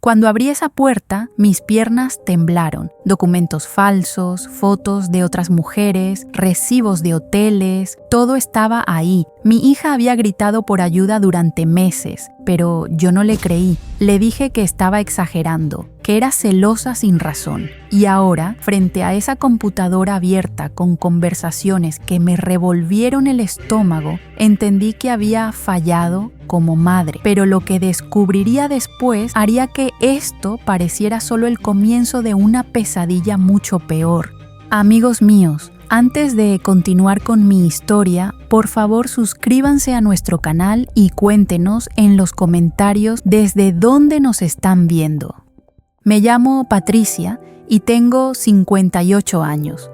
Cuando abrí esa puerta, mis piernas temblaron. Documentos falsos, fotos de otras mujeres, recibos de hoteles, todo estaba ahí. Mi hija había gritado por ayuda durante meses, pero yo no le creí. Le dije que estaba exagerando, que era celosa sin razón. Y ahora, frente a esa computadora abierta con conversaciones que me revolvieron el estómago, entendí que había fallado como madre, pero lo que descubriría después haría que esto pareciera solo el comienzo de una pesadilla mucho peor. Amigos míos, antes de continuar con mi historia, por favor suscríbanse a nuestro canal y cuéntenos en los comentarios desde dónde nos están viendo. Me llamo Patricia y tengo 58 años.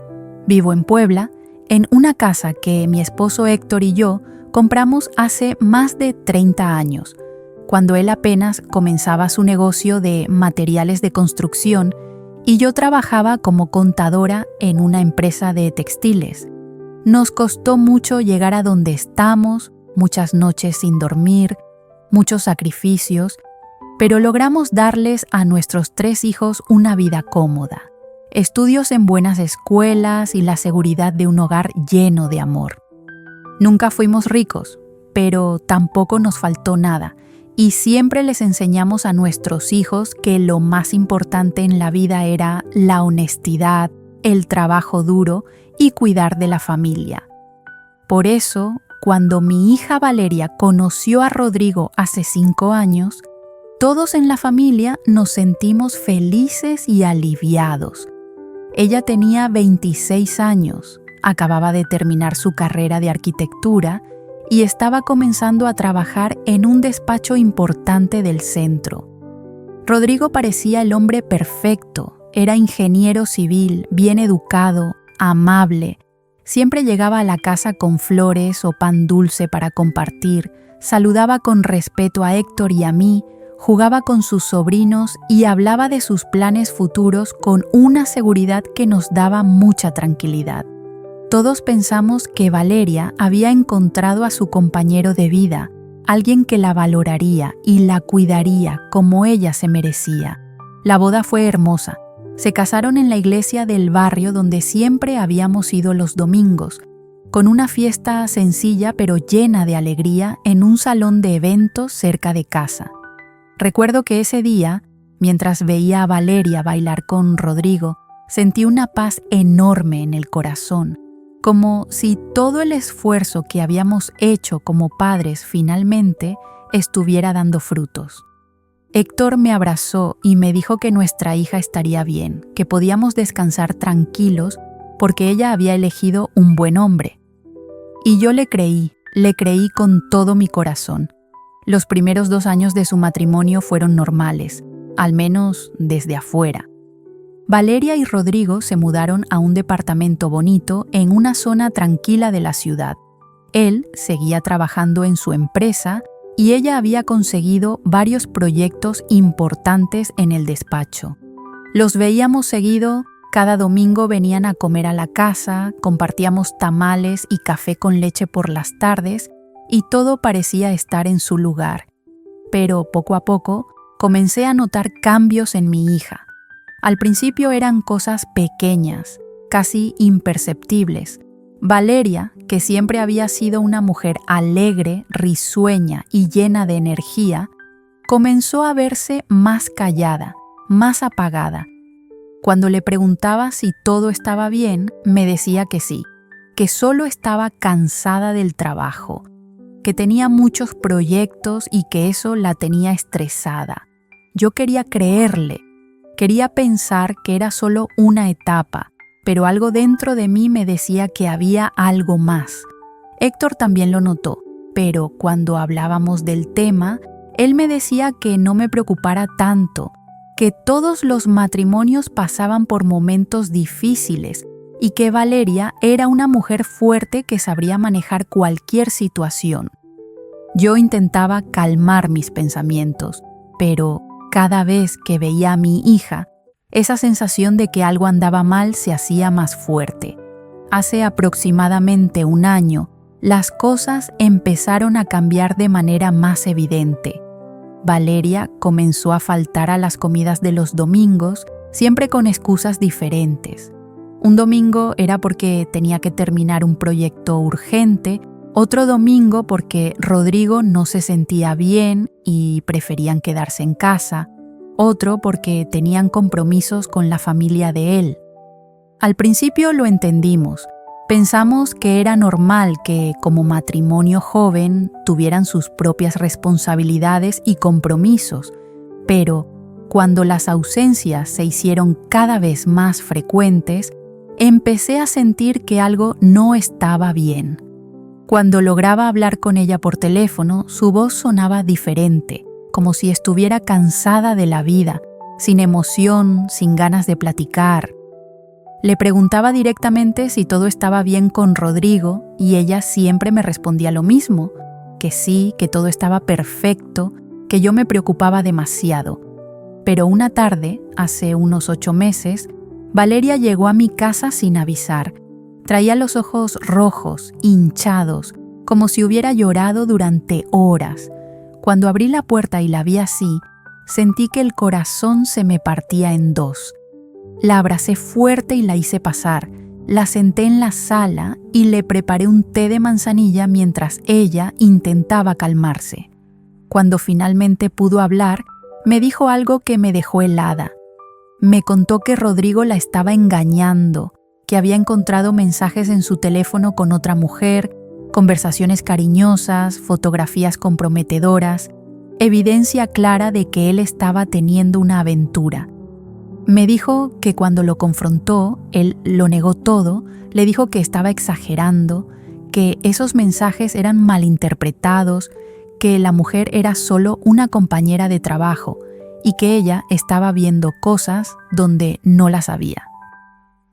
Vivo en Puebla, en una casa que mi esposo Héctor y yo compramos hace más de 30 años, cuando él apenas comenzaba su negocio de materiales de construcción y yo trabajaba como contadora en una empresa de textiles. Nos costó mucho llegar a donde estamos, muchas noches sin dormir, muchos sacrificios, pero logramos darles a nuestros 3 hijos una vida cómoda, estudios en buenas escuelas y la seguridad de un hogar lleno de amor. Nunca fuimos ricos, pero tampoco nos faltó nada, y siempre les enseñamos a nuestros hijos que lo más importante en la vida era la honestidad, el trabajo duro y cuidar de la familia. Por eso, cuando mi hija Valeria conoció a Rodrigo hace 5 años, todos en la familia nos sentimos felices y aliviados. Ella tenía 26 años. Acababa de terminar su carrera de arquitectura y estaba comenzando a trabajar en un despacho importante del centro. Rodrigo parecía el hombre perfecto, era ingeniero civil, bien educado, amable. Siempre llegaba a la casa con flores o pan dulce para compartir, saludaba con respeto a Héctor y a mí, jugaba con sus sobrinos y hablaba de sus planes futuros con una seguridad que nos daba mucha tranquilidad. Todos pensamos que Valeria había encontrado a su compañero de vida, alguien que la valoraría y la cuidaría como ella se merecía. La boda fue hermosa. Se casaron en la iglesia del barrio donde siempre habíamos ido los domingos, con una fiesta sencilla pero llena de alegría en un salón de eventos cerca de casa. Recuerdo que ese día, mientras veía a Valeria bailar con Rodrigo, sentí una paz enorme en el corazón, como si todo el esfuerzo que habíamos hecho como padres finalmente estuviera dando frutos. Héctor me abrazó y me dijo que nuestra hija estaría bien, que podíamos descansar tranquilos porque ella había elegido un buen hombre. Y yo le creí con todo mi corazón. Los primeros 2 años de su matrimonio fueron normales, al menos desde afuera. Valeria y Rodrigo se mudaron a un departamento bonito en una zona tranquila de la ciudad. Él seguía trabajando en su empresa y ella había conseguido varios proyectos importantes en el despacho. Los veíamos seguido, cada domingo venían a comer a la casa, compartíamos tamales y café con leche por las tardes y todo parecía estar en su lugar. Pero poco a poco comencé a notar cambios en mi hija. Al principio eran cosas pequeñas, casi imperceptibles. Valeria, que siempre había sido una mujer alegre, risueña y llena de energía, comenzó a verse más callada, más apagada. Cuando le preguntaba si todo estaba bien, me decía que sí, que solo estaba cansada del trabajo, que tenía muchos proyectos y que eso la tenía estresada. Yo quería creerle. Quería pensar que era solo una etapa, pero algo dentro de mí me decía que había algo más. Héctor también lo notó, pero cuando hablábamos del tema, él me decía que no me preocupara tanto, que todos los matrimonios pasaban por momentos difíciles y que Valeria era una mujer fuerte que sabría manejar cualquier situación. Yo intentaba calmar mis pensamientos, pero cada vez que veía a mi hija, esa sensación de que algo andaba mal se hacía más fuerte. Hace aproximadamente 1 año, las cosas empezaron a cambiar de manera más evidente. Valeria comenzó a faltar a las comidas de los domingos, siempre con excusas diferentes. Un domingo era porque tenía que terminar un proyecto urgente, otro domingo porque Rodrigo no se sentía bien y preferían quedarse en casa, otro porque tenían compromisos con la familia de él. Al principio lo entendimos. Pensamos que era normal que, como matrimonio joven, tuvieran sus propias responsabilidades y compromisos, pero cuando las ausencias se hicieron cada vez más frecuentes, empecé a sentir que algo no estaba bien. Cuando lograba hablar con ella por teléfono, su voz sonaba diferente, como si estuviera cansada de la vida, sin emoción, sin ganas de platicar. Le preguntaba directamente si todo estaba bien con Rodrigo y ella siempre me respondía lo mismo, que sí, que todo estaba perfecto, que yo me preocupaba demasiado. Pero una tarde, hace unos 8 meses, Valeria llegó a mi casa sin avisar. Traía los ojos rojos, hinchados, como si hubiera llorado durante horas. Cuando abrí la puerta y la vi así, sentí que el corazón se me partía en dos. La abracé fuerte y la hice pasar. La senté en la sala y le preparé un té de manzanilla mientras ella intentaba calmarse. Cuando finalmente pudo hablar, me dijo algo que me dejó helada. Me contó que Rodrigo la estaba engañando, que había encontrado mensajes en su teléfono con otra mujer, conversaciones cariñosas, fotografías comprometedoras, evidencia clara de que él estaba teniendo una aventura. Me dijo que cuando lo confrontó, él lo negó todo, le dijo que estaba exagerando, que esos mensajes eran malinterpretados, que la mujer era solo una compañera de trabajo y que ella estaba viendo cosas donde no las había.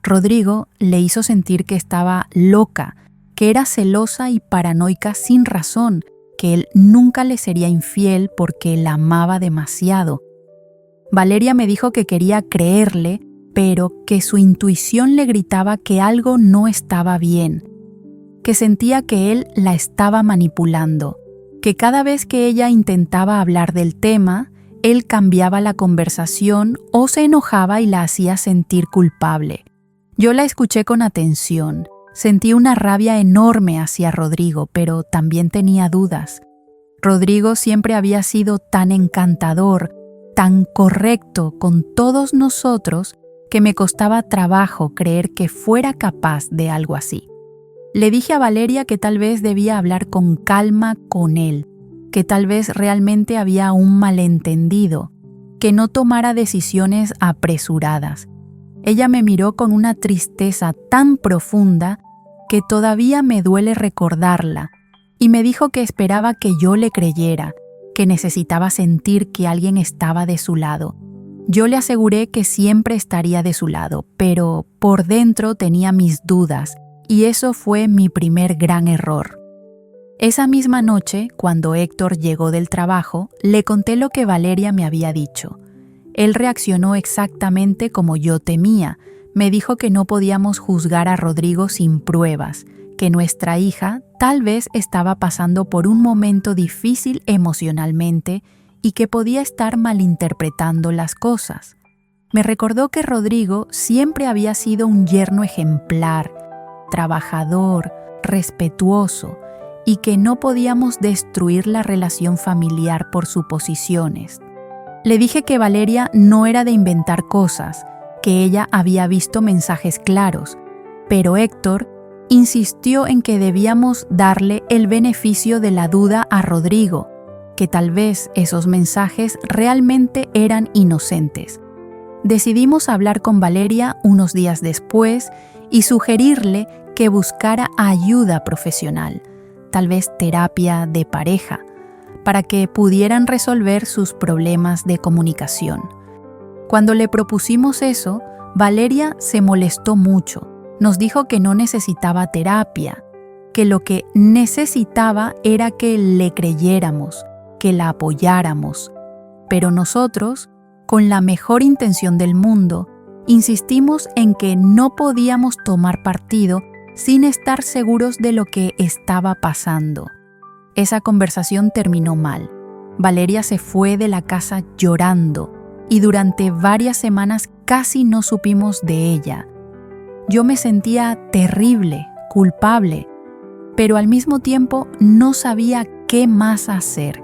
Rodrigo le hizo sentir que estaba loca, que era celosa y paranoica sin razón, que él nunca le sería infiel porque la amaba demasiado. Valeria me dijo que quería creerle, pero que su intuición le gritaba que algo no estaba bien, que sentía que él la estaba manipulando, que cada vez que ella intentaba hablar del tema, él cambiaba la conversación o se enojaba y la hacía sentir culpable. Yo la escuché con atención. Sentí una rabia enorme hacia Rodrigo, pero también tenía dudas. Rodrigo siempre había sido tan encantador, tan correcto con todos nosotros, que me costaba trabajo creer que fuera capaz de algo así. Le dije a Valeria que tal vez debía hablar con calma con él, que tal vez realmente había un malentendido, que no tomara decisiones apresuradas. Ella me miró con una tristeza tan profunda que todavía me duele recordarla, y me dijo que esperaba que yo le creyera, que necesitaba sentir que alguien estaba de su lado. Yo le aseguré que siempre estaría de su lado, pero por dentro tenía mis dudas, y eso fue mi primer gran error. Esa misma noche, cuando Héctor llegó del trabajo, le conté lo que Valeria me había dicho. Él reaccionó exactamente como yo temía. Me dijo que no podíamos juzgar a Rodrigo sin pruebas, que nuestra hija tal vez estaba pasando por un momento difícil emocionalmente y que podía estar malinterpretando las cosas. Me recordó que Rodrigo siempre había sido un yerno ejemplar, trabajador, respetuoso, y que no podíamos destruir la relación familiar por suposiciones. Le dije que Valeria no era de inventar cosas, que ella había visto mensajes claros, pero Héctor insistió en que debíamos darle el beneficio de la duda a Rodrigo, que tal vez esos mensajes realmente eran inocentes. Decidimos hablar con Valeria unos días después y sugerirle que buscara ayuda profesional, tal vez terapia de pareja, para que pudieran resolver sus problemas de comunicación. Cuando le propusimos eso, Valeria se molestó mucho. Nos dijo que no necesitaba terapia, que lo que necesitaba era que le creyéramos, que la apoyáramos. Pero nosotros, con la mejor intención del mundo, insistimos en que no podíamos tomar partido sin estar seguros de lo que estaba pasando. Esa conversación terminó mal. Valeria se fue de la casa llorando y durante varias semanas casi no supimos de ella. Yo me sentía terrible, culpable, pero al mismo tiempo no sabía qué más hacer.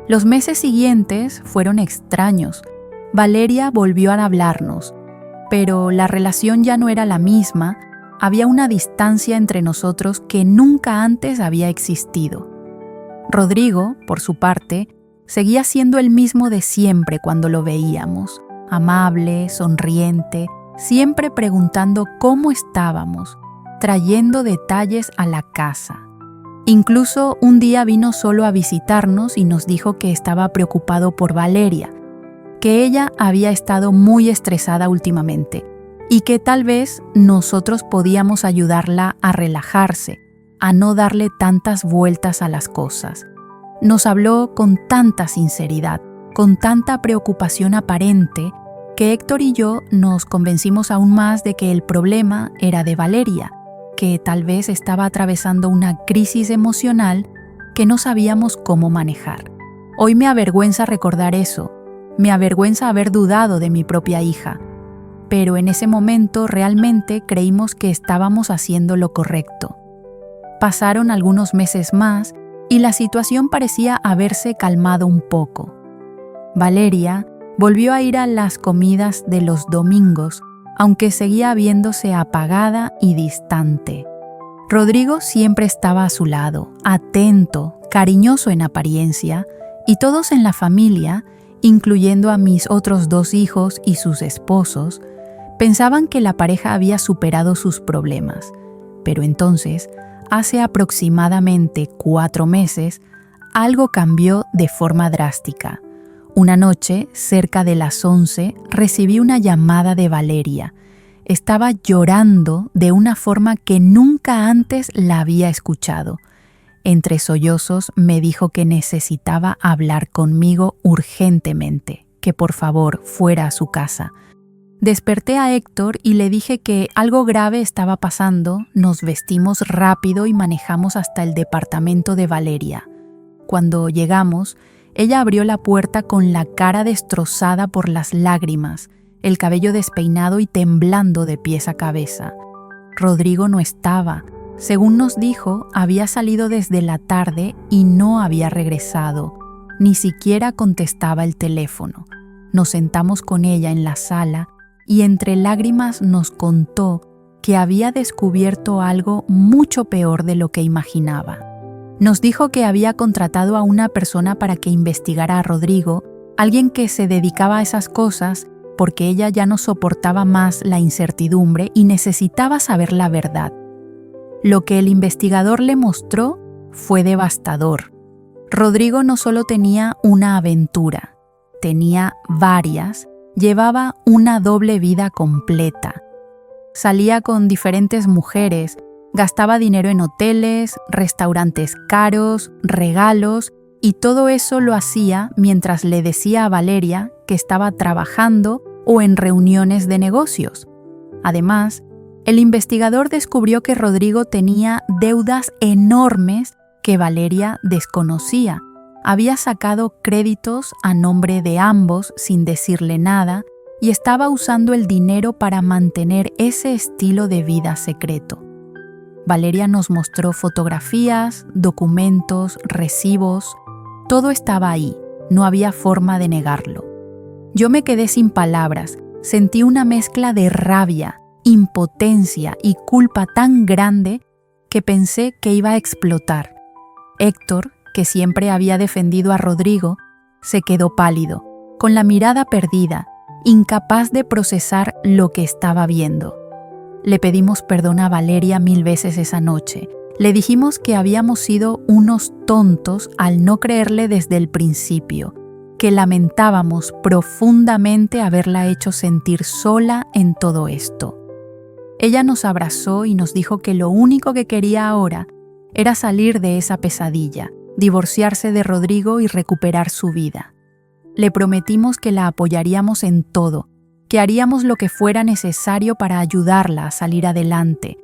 Los meses siguientes fueron extraños. Valeria volvió a hablarnos, pero la relación ya no era la misma. Había una distancia entre nosotros que nunca antes había existido. Rodrigo, por su parte, seguía siendo el mismo de siempre cuando lo veíamos, amable, sonriente, siempre preguntando cómo estábamos, trayendo detalles a la casa. Incluso un día vino solo a visitarnos y nos dijo que estaba preocupado por Valeria, que ella había estado muy estresada últimamente y que tal vez nosotros podíamos ayudarla a relajarse, a no darle tantas vueltas a las cosas. Nos habló con tanta sinceridad, con tanta preocupación aparente, que Héctor y yo nos convencimos aún más de que el problema era de Valeria, que tal vez estaba atravesando una crisis emocional que no sabíamos cómo manejar. Hoy me avergüenza recordar eso, me avergüenza haber dudado de mi propia hija, pero en ese momento realmente creímos que estábamos haciendo lo correcto. Pasaron algunos meses más y la situación parecía haberse calmado un poco. Valeria volvió a ir a las comidas de los domingos, aunque seguía viéndose apagada y distante. Rodrigo siempre estaba a su lado, atento, cariñoso en apariencia, y todos en la familia, incluyendo a mis otros 2 hijos y sus esposos, pensaban que la pareja había superado sus problemas. Pero entonces, hace aproximadamente 4 meses, algo cambió de forma drástica. Una noche, cerca de las 11, recibí una llamada de Valeria. Estaba llorando de una forma que nunca antes la había escuchado. Entre sollozos me dijo que necesitaba hablar conmigo urgentemente, que por favor fuera a su casa. Desperté a Héctor y le dije que algo grave estaba pasando. Nos vestimos rápido y manejamos hasta el departamento de Valeria. Cuando llegamos, ella abrió la puerta con la cara destrozada por las lágrimas, el cabello despeinado y temblando de pies a cabeza. Rodrigo no estaba. Según nos dijo, había salido desde la tarde y no había regresado. Ni siquiera contestaba el teléfono. Nos sentamos con ella en la sala y entre lágrimas nos contó que había descubierto algo mucho peor de lo que imaginaba. Nos dijo que había contratado a una persona para que investigara a Rodrigo, alguien que se dedicaba a esas cosas porque ella ya no soportaba más la incertidumbre y necesitaba saber la verdad. Lo que el investigador le mostró fue devastador. Rodrigo no solo tenía una aventura, tenía varias, llevaba una doble vida completa. Salía con diferentes mujeres, gastaba dinero en hoteles, restaurantes caros, regalos, y todo eso lo hacía mientras le decía a Valeria que estaba trabajando o en reuniones de negocios. Además, el investigador descubrió que Rodrigo tenía deudas enormes que Valeria desconocía. Había sacado créditos a nombre de ambos sin decirle nada y estaba usando el dinero para mantener ese estilo de vida secreto. Valeria nos mostró fotografías, documentos, recibos. Todo estaba ahí, no había forma de negarlo. Yo me quedé sin palabras, sentí una mezcla de rabia, impotencia y culpa tan grande que pensé que iba a explotar. Héctor, que siempre había defendido a Rodrigo, se quedó pálido, con la mirada perdida, incapaz de procesar lo que estaba viendo. Le pedimos perdón a Valeria 1000 veces esa noche. Le dijimos que habíamos sido unos tontos al no creerle desde el principio, que lamentábamos profundamente haberla hecho sentir sola en todo esto. Ella nos abrazó y nos dijo que lo único que quería ahora era salir de esa pesadilla, divorciarse de Rodrigo y recuperar su vida. Le prometimos que la apoyaríamos en todo, que haríamos lo que fuera necesario para ayudarla a salir adelante.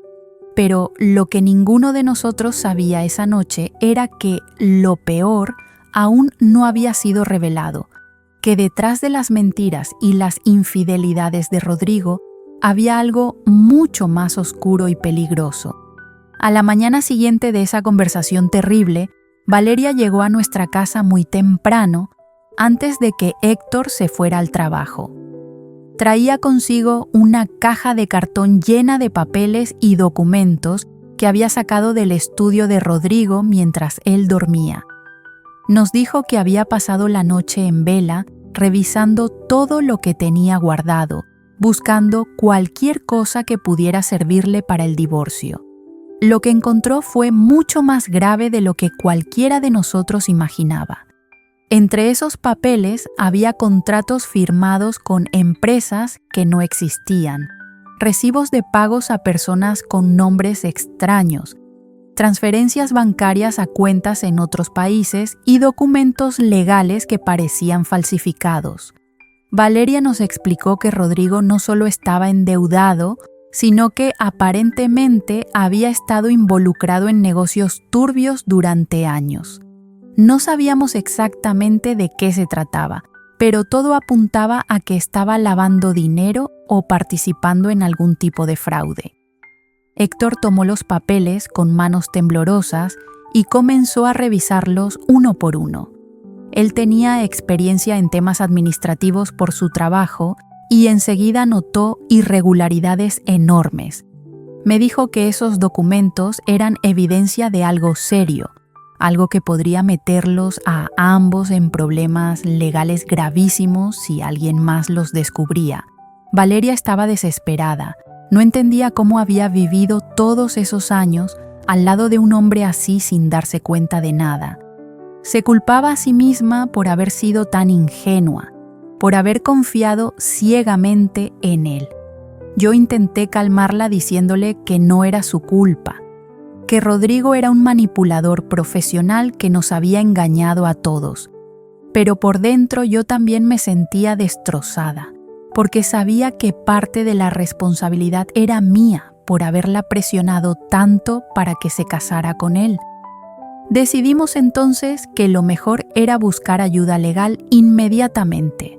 Pero lo que ninguno de nosotros sabía esa noche era que lo peor aún no había sido revelado, que detrás de las mentiras y las infidelidades de Rodrigo había algo mucho más oscuro y peligroso. A la mañana siguiente de esa conversación terrible, Valeria llegó a nuestra casa muy temprano, antes de que Héctor se fuera al trabajo. Traía consigo una caja de cartón llena de papeles y documentos que había sacado del estudio de Rodrigo mientras él dormía. Nos dijo que había pasado la noche en vela revisando todo lo que tenía guardado, buscando cualquier cosa que pudiera servirle para el divorcio. Lo que encontró fue mucho más grave de lo que cualquiera de nosotros imaginaba. Entre esos papeles había contratos firmados con empresas que no existían, recibos de pagos a personas con nombres extraños, transferencias bancarias a cuentas en otros países y documentos legales que parecían falsificados. Valeria nos explicó que Rodrigo no solo estaba endeudado, sino que aparentemente había estado involucrado en negocios turbios durante años. No sabíamos exactamente de qué se trataba, pero todo apuntaba a que estaba lavando dinero o participando en algún tipo de fraude. Héctor tomó los papeles con manos temblorosas y comenzó a revisarlos uno por uno. Él tenía experiencia en temas administrativos por su trabajo y enseguida notó irregularidades enormes. Me dijo que esos documentos eran evidencia de algo serio, algo que podría meterlos a ambos en problemas legales gravísimos si alguien más los descubría. Valeria estaba desesperada. No entendía cómo había vivido todos esos años al lado de un hombre así sin darse cuenta de nada. Se culpaba a sí misma por haber sido tan ingenua, por haber confiado ciegamente en él. Yo intenté calmarla diciéndole que no era su culpa, que Rodrigo era un manipulador profesional que nos había engañado a todos. Pero por dentro yo también me sentía destrozada, porque sabía que parte de la responsabilidad era mía por haberla presionado tanto para que se casara con él. Decidimos entonces que lo mejor era buscar ayuda legal inmediatamente.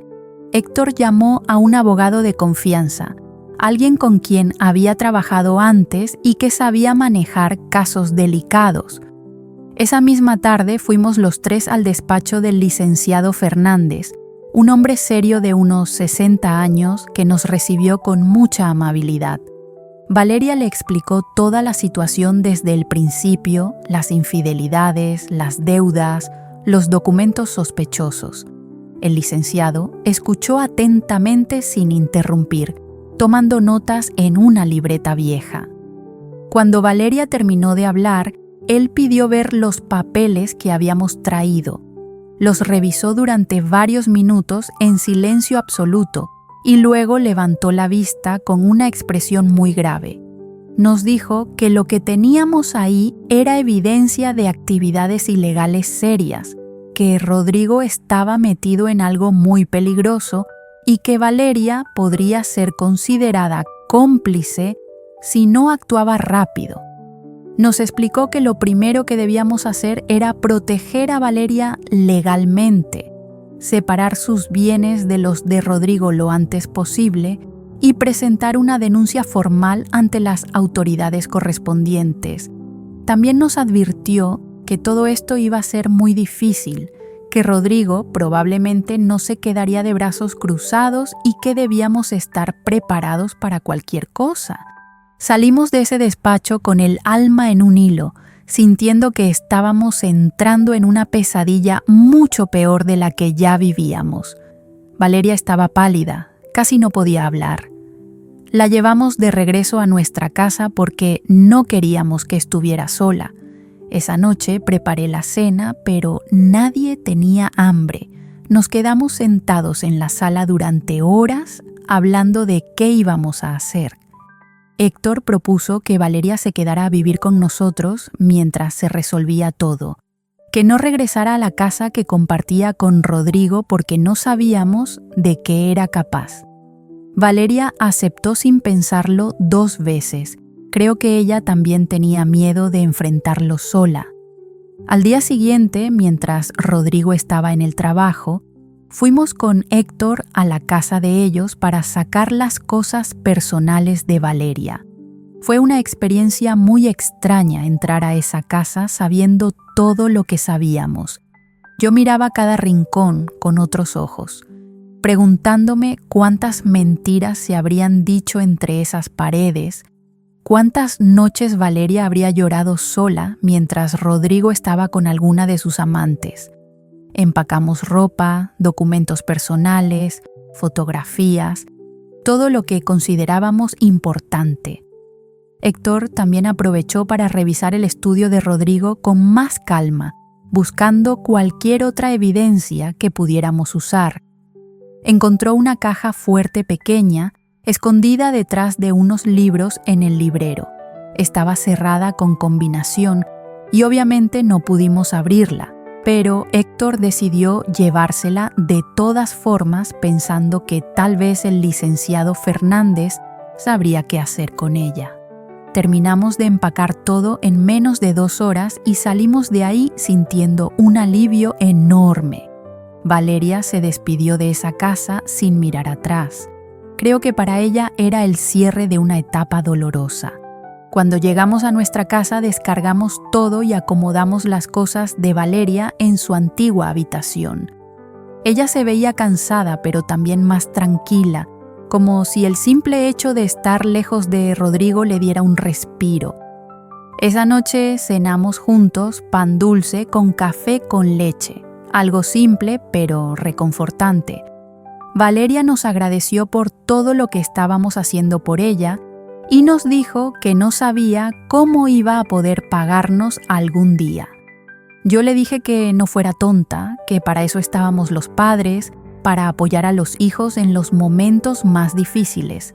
Héctor llamó a un abogado de confianza, alguien con quien había trabajado antes y que sabía manejar casos delicados. Esa misma tarde fuimos los tres al despacho del licenciado Fernández, un hombre serio de unos 60 años que nos recibió con mucha amabilidad. Valeria le explicó toda la situación desde el principio, las infidelidades, las deudas, los documentos sospechosos. El licenciado escuchó atentamente sin interrumpir, tomando notas en una libreta vieja. Cuando Valeria terminó de hablar, él pidió ver los papeles que habíamos traído. Los revisó durante varios minutos en silencio absoluto y luego levantó la vista con una expresión muy grave. Nos dijo que lo que teníamos ahí era evidencia de actividades ilegales serias, que Rodrigo estaba metido en algo muy peligroso y que Valeria podría ser considerada cómplice si no actuaba rápido. Nos explicó que lo primero que debíamos hacer era proteger a Valeria legalmente, separar sus bienes de los de Rodrigo lo antes posible y presentar una denuncia formal ante las autoridades correspondientes. También nos advirtió que todo esto iba a ser muy difícil, que Rodrigo probablemente no se quedaría de brazos cruzados y que debíamos estar preparados para cualquier cosa. Salimos de ese despacho con el alma en un hilo, sintiendo que estábamos entrando en una pesadilla mucho peor de la que ya vivíamos. Valeria estaba pálida, casi no podía hablar. La llevamos de regreso a nuestra casa porque no queríamos que estuviera sola. Esa noche preparé la cena, pero nadie tenía hambre. Nos quedamos sentados en la sala durante horas hablando de qué íbamos a hacer. Héctor propuso que Valeria se quedara a vivir con nosotros mientras se resolvía todo, que no regresara a la casa que compartía con Rodrigo porque no sabíamos de qué era capaz. Valeria aceptó sin pensarlo 2 veces. Creo que ella también tenía miedo de enfrentarlo sola. Al día siguiente, mientras Rodrigo estaba en el trabajo, fuimos con Héctor a la casa de ellos para sacar las cosas personales de Valeria. Fue una experiencia muy extraña entrar a esa casa sabiendo todo lo que sabíamos. Yo miraba cada rincón con otros ojos, preguntándome cuántas mentiras se habrían dicho entre esas paredes, cuántas noches Valeria habría llorado sola mientras Rodrigo estaba con alguna de sus amantes. Empacamos ropa, documentos personales, fotografías, todo lo que considerábamos importante. Héctor también aprovechó para revisar el estudio de Rodrigo con más calma, buscando cualquier otra evidencia que pudiéramos usar. Encontró una caja fuerte pequeña, escondida detrás de unos libros en el librero. Estaba cerrada con combinación y obviamente no pudimos abrirla, pero Héctor decidió llevársela de todas formas pensando que tal vez el licenciado Fernández sabría qué hacer con ella. Terminamos de empacar todo en menos de 2 horas y salimos de ahí sintiendo un alivio enorme. Valeria se despidió de esa casa sin mirar atrás. Creo que para ella era el cierre de una etapa dolorosa. Cuando llegamos a nuestra casa descargamos todo y acomodamos las cosas de Valeria en su antigua habitación. Ella se veía cansada pero también más tranquila, como si el simple hecho de estar lejos de Rodrigo le diera un respiro. Esa noche cenamos juntos pan dulce con café con leche, algo simple pero reconfortante. Valeria nos agradeció por todo lo que estábamos haciendo por ella y nos dijo que no sabía cómo iba a poder pagarnos algún día. Yo le dije que no fuera tonta, que para eso estábamos los padres, para apoyar a los hijos en los momentos más difíciles.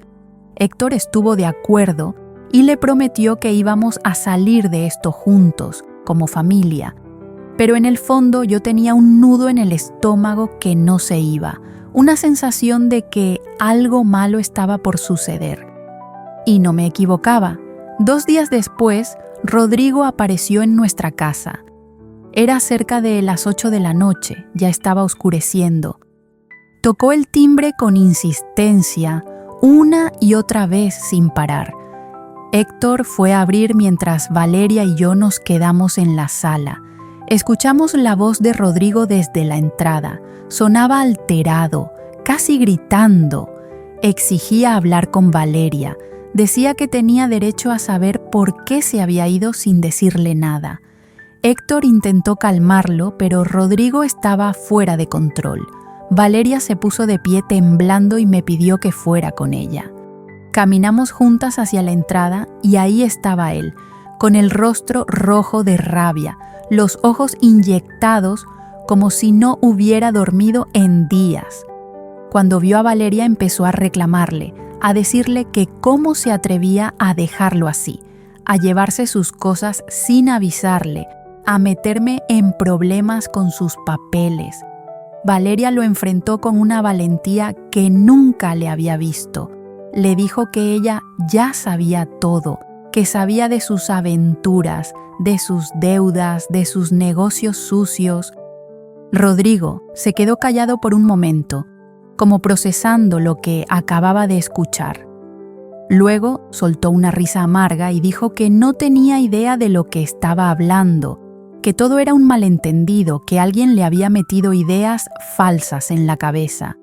Héctor estuvo de acuerdo y le prometió que íbamos a salir de esto juntos, como familia. Pero en el fondo yo tenía un nudo en el estómago que no se iba, una sensación de que algo malo estaba por suceder. Y no me equivocaba. 2 días después, Rodrigo apareció en nuestra casa. Era cerca de las 8 de la noche, ya estaba oscureciendo. Tocó el timbre con insistencia, una y otra vez sin parar. Héctor fue a abrir mientras Valeria y yo nos quedamos en la sala. Escuchamos la voz de Rodrigo desde la entrada. Sonaba alterado, casi gritando. Exigía hablar con Valeria. Decía que tenía derecho a saber por qué se había ido sin decirle nada. Héctor intentó calmarlo, pero Rodrigo estaba fuera de control. Valeria se puso de pie temblando y me pidió que fuera con ella. Caminamos juntas hacia la entrada y ahí estaba él, con el rostro rojo de rabia, los ojos inyectados como si no hubiera dormido en días. Cuando vio a Valeria empezó a reclamarle, a decirle que cómo se atrevía a dejarlo así, a llevarse sus cosas sin avisarle, a meterme en problemas con sus papeles. Valeria lo enfrentó con una valentía que nunca le había visto. Le dijo que ella ya sabía todo, que sabía de sus aventuras, de sus deudas, de sus negocios sucios. Rodrigo se quedó callado por un momento, como procesando lo que acababa de escuchar. Luego soltó una risa amarga y dijo que no tenía idea de lo que estaba hablando, que todo era un malentendido, que alguien le había metido ideas falsas en la cabeza.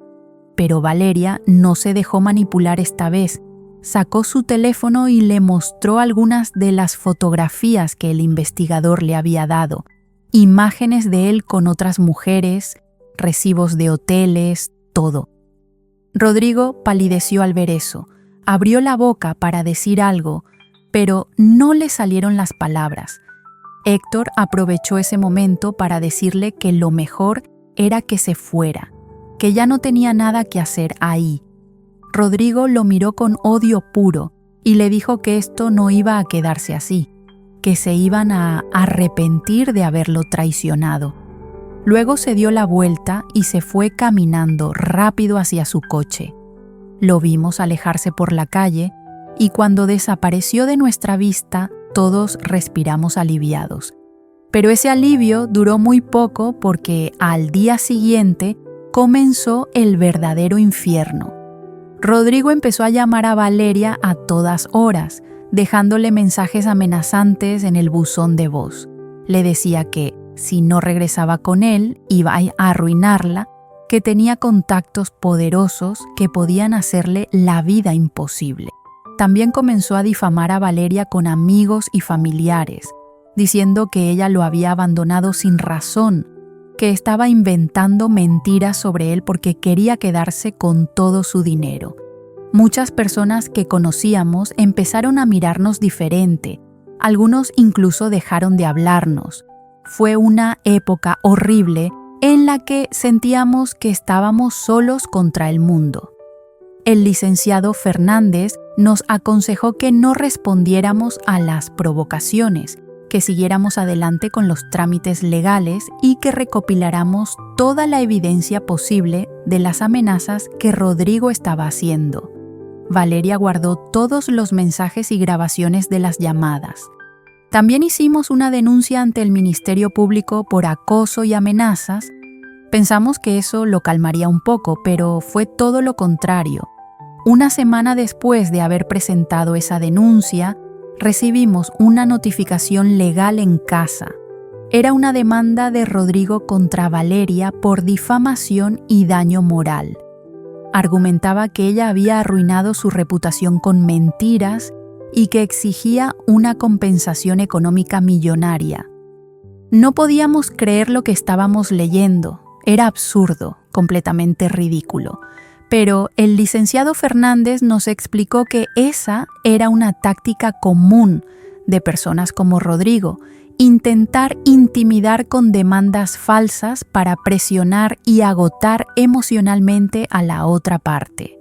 Pero Valeria no se dejó manipular esta vez. Sacó su teléfono y le mostró algunas de las fotografías que el investigador le había dado. Imágenes de él con otras mujeres, recibos de hoteles, todo. Rodrigo palideció al ver eso. Abrió la boca para decir algo, pero no le salieron las palabras. Héctor aprovechó ese momento para decirle que lo mejor era que se fuera, que ya no tenía nada que hacer ahí. Rodrigo lo miró con odio puro y le dijo que esto no iba a quedarse así, que se iban a arrepentir de haberlo traicionado. Luego se dio la vuelta y se fue caminando rápido hacia su coche. Lo vimos alejarse por la calle y cuando desapareció de nuestra vista, todos respiramos aliviados. Pero ese alivio duró muy poco porque al día siguiente comenzó el verdadero infierno. Rodrigo empezó a llamar a Valeria a todas horas, dejándole mensajes amenazantes en el buzón de voz. Le decía que, si no regresaba con él, iba a arruinarla, que tenía contactos poderosos que podían hacerle la vida imposible. También comenzó a difamar a Valeria con amigos y familiares, diciendo que ella lo había abandonado sin razón, que estaba inventando mentiras sobre él porque quería quedarse con todo su dinero. Muchas personas que conocíamos empezaron a mirarnos diferente, algunos incluso dejaron de hablarnos. Fue una época horrible en la que sentíamos que estábamos solos contra el mundo. El licenciado Fernández nos aconsejó que no respondiéramos a las provocaciones, que siguiéramos adelante con los trámites legales y que recopiláramos toda la evidencia posible de las amenazas que Rodrigo estaba haciendo. Valeria guardó todos los mensajes y grabaciones de las llamadas. También hicimos una denuncia ante el Ministerio Público por acoso y amenazas. Pensamos que eso lo calmaría un poco, pero fue todo lo contrario. Una semana después de haber presentado esa denuncia, recibimos una notificación legal en casa. Era una demanda de Rodrigo contra Valeria por difamación y daño moral. Argumentaba que ella había arruinado su reputación con mentiras y que exigía una compensación económica millonaria. No podíamos creer lo que estábamos leyendo. Era absurdo, completamente ridículo. Pero el licenciado Fernández nos explicó que esa era una táctica común de personas como Rodrigo, intentar intimidar con demandas falsas para presionar y agotar emocionalmente a la otra parte.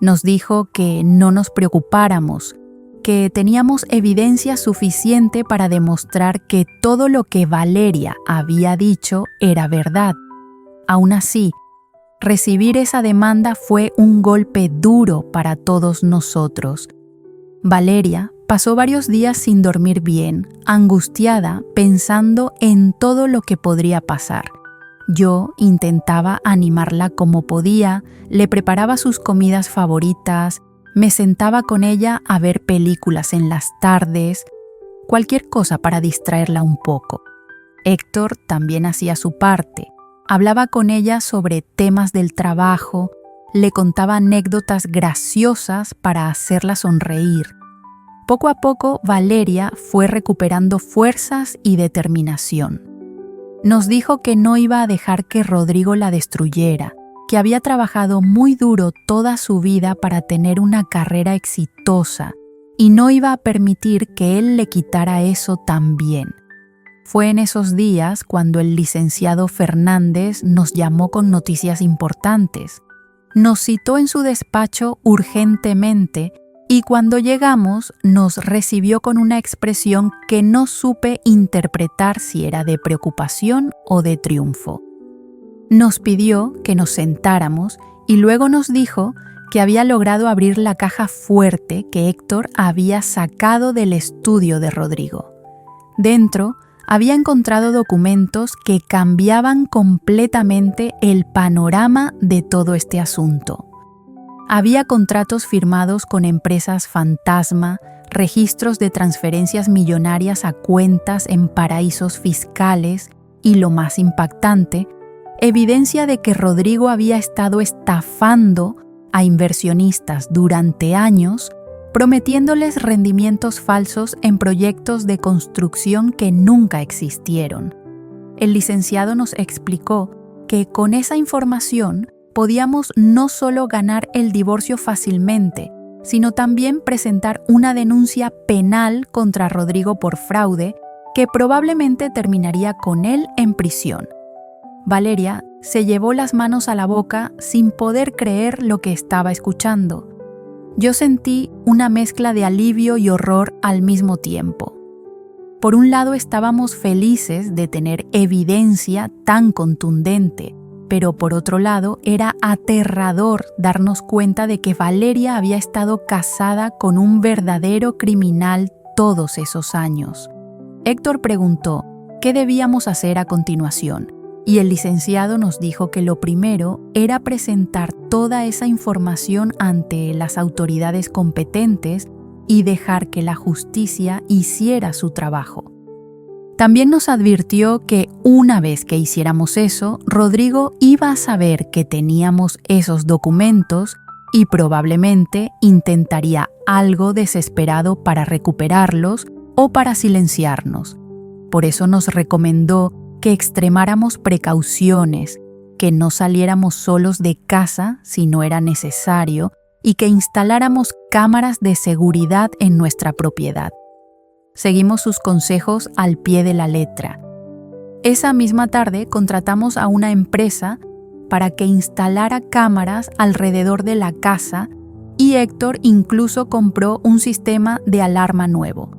Nos dijo que no nos preocupáramos, que teníamos evidencia suficiente para demostrar que todo lo que Valeria había dicho era verdad. Aún así, recibir esa demanda fue un golpe duro para todos nosotros. Valeria pasó varios días sin dormir bien, angustiada, pensando en todo lo que podría pasar. Yo intentaba animarla como podía, le preparaba sus comidas favoritas, me sentaba con ella a ver películas en las tardes, cualquier cosa para distraerla un poco. Héctor también hacía su parte. Hablaba con ella sobre temas del trabajo, le contaba anécdotas graciosas para hacerla sonreír. Poco a poco, Valeria fue recuperando fuerzas y determinación. Nos dijo que no iba a dejar que Rodrigo la destruyera, que había trabajado muy duro toda su vida para tener una carrera exitosa y no iba a permitir que él le quitara eso también. Fue en esos días cuando el licenciado Fernández nos llamó con noticias importantes. Nos citó en su despacho urgentemente y cuando llegamos nos recibió con una expresión que no supe interpretar si era de preocupación o de triunfo. Nos pidió que nos sentáramos y luego nos dijo que había logrado abrir la caja fuerte que Héctor había sacado del estudio de Rodrigo. Dentro, había encontrado documentos que cambiaban completamente el panorama de todo este asunto. Había contratos firmados con empresas fantasma, registros de transferencias millonarias a cuentas en paraísos fiscales y, lo más impactante, evidencia de que Rodrigo había estado estafando a inversionistas durante años, prometiéndoles rendimientos falsos en proyectos de construcción que nunca existieron. El licenciado nos explicó que con esa información podíamos no solo ganar el divorcio fácilmente, sino también presentar una denuncia penal contra Rodrigo por fraude que probablemente terminaría con él en prisión. Valeria se llevó las manos a la boca sin poder creer lo que estaba escuchando. Yo sentí una mezcla de alivio y horror al mismo tiempo. Por un lado estábamos felices de tener evidencia tan contundente, pero por otro lado era aterrador darnos cuenta de que Valeria había estado casada con un verdadero criminal todos esos años. Héctor preguntó, qué debíamos hacer a continuación, y el licenciado nos dijo que lo primero era presentar toda esa información ante las autoridades competentes y dejar que la justicia hiciera su trabajo. También nos advirtió que una vez que hiciéramos eso, Rodrigo iba a saber que teníamos esos documentos y probablemente intentaría algo desesperado para recuperarlos o para silenciarnos. Por eso nos recomendó que extremáramos precauciones, que no saliéramos solos de casa si no era necesario y que instaláramos cámaras de seguridad en nuestra propiedad. Seguimos sus consejos al pie de la letra. Esa misma tarde contratamos a una empresa para que instalara cámaras alrededor de la casa y Héctor incluso compró un sistema de alarma nuevo.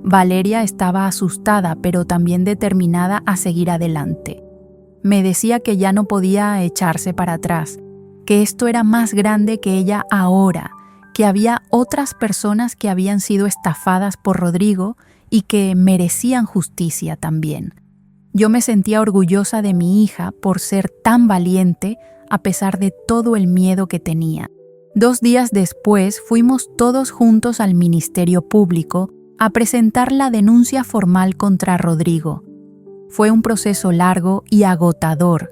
Valeria estaba asustada, pero también determinada a seguir adelante. Me decía que ya no podía echarse para atrás, que esto era más grande que ella ahora, que había otras personas que habían sido estafadas por Rodrigo y que merecían justicia también. Yo me sentía orgullosa de mi hija por ser tan valiente a pesar de todo el miedo que tenía. 2 días después fuimos todos juntos al Ministerio Público a presentar la denuncia formal contra Rodrigo. Fue un proceso largo y agotador.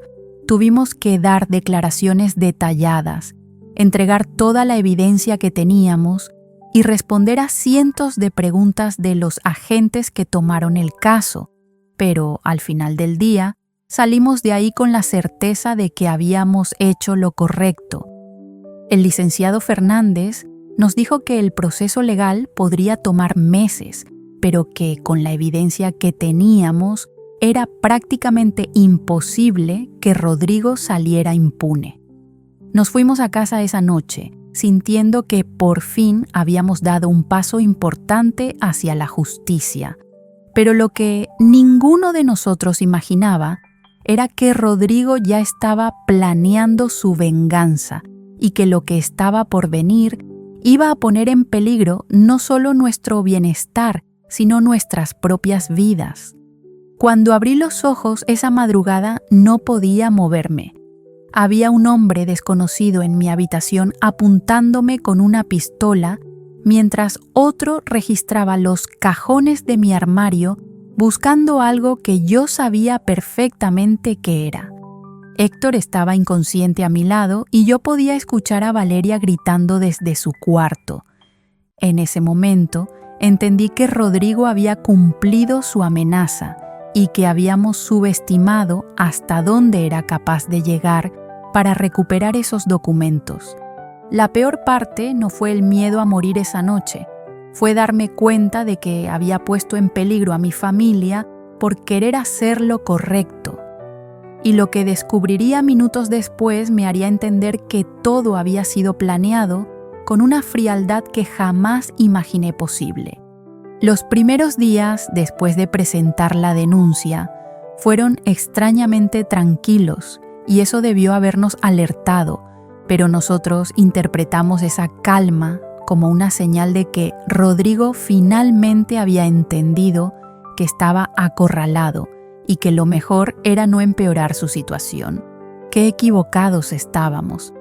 Tuvimos que dar declaraciones detalladas, entregar toda la evidencia que teníamos y responder a cientos de preguntas de los agentes que tomaron el caso. Pero al final del día, salimos de ahí con la certeza de que habíamos hecho lo correcto. El licenciado Fernández nos dijo que el proceso legal podría tomar meses, pero que con la evidencia que teníamos era prácticamente imposible que Rodrigo saliera impune. Nos fuimos a casa esa noche, sintiendo que por fin habíamos dado un paso importante hacia la justicia. Pero lo que ninguno de nosotros imaginaba era que Rodrigo ya estaba planeando su venganza y que lo que estaba por venir iba a poner en peligro no solo nuestro bienestar, sino nuestras propias vidas. Cuando abrí los ojos esa madrugada no podía moverme. Había un hombre desconocido en mi habitación apuntándome con una pistola, mientras otro registraba los cajones de mi armario buscando algo que yo sabía perfectamente qué era. Héctor estaba inconsciente a mi lado y yo podía escuchar a Valeria gritando desde su cuarto. En ese momento, entendí que Rodrigo había cumplido su amenaza y que habíamos subestimado hasta dónde era capaz de llegar para recuperar esos documentos. La peor parte no fue el miedo a morir esa noche, fue darme cuenta de que había puesto en peligro a mi familia por querer hacer lo correcto. Y lo que descubriría minutos después me haría entender que todo había sido planeado con una frialdad que jamás imaginé posible. Los primeros días después de presentar la denuncia fueron extrañamente tranquilos y eso debió habernos alertado, pero nosotros interpretamos esa calma como una señal de que Rodrigo finalmente había entendido que estaba acorralado y que lo mejor era no empeorar su situación. Qué equivocados estábamos.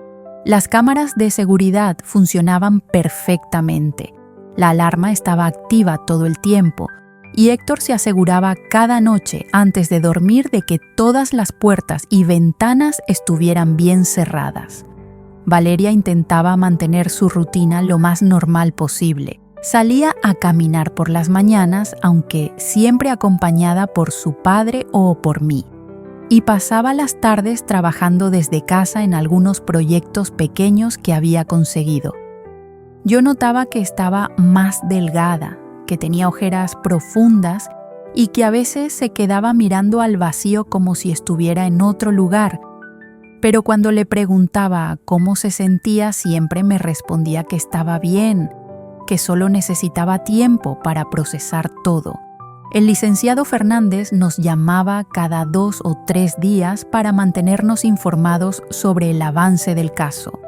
Las cámaras de seguridad funcionaban perfectamente. La alarma estaba activa todo el tiempo y Héctor se aseguraba cada noche antes de dormir de que todas las puertas y ventanas estuvieran bien cerradas. Valeria intentaba mantener su rutina lo más normal posible. Salía a caminar por las mañanas, aunque siempre acompañada por su padre o por mí. Y pasaba las tardes trabajando desde casa en algunos proyectos pequeños que había conseguido. Yo notaba que estaba más delgada, que tenía ojeras profundas y que a veces se quedaba mirando al vacío como si estuviera en otro lugar. Pero cuando le preguntaba cómo se sentía, siempre me respondía que estaba bien, que solo necesitaba tiempo para procesar todo. El licenciado Fernández nos llamaba cada 2 o 3 días para mantenernos informados sobre el avance del caso.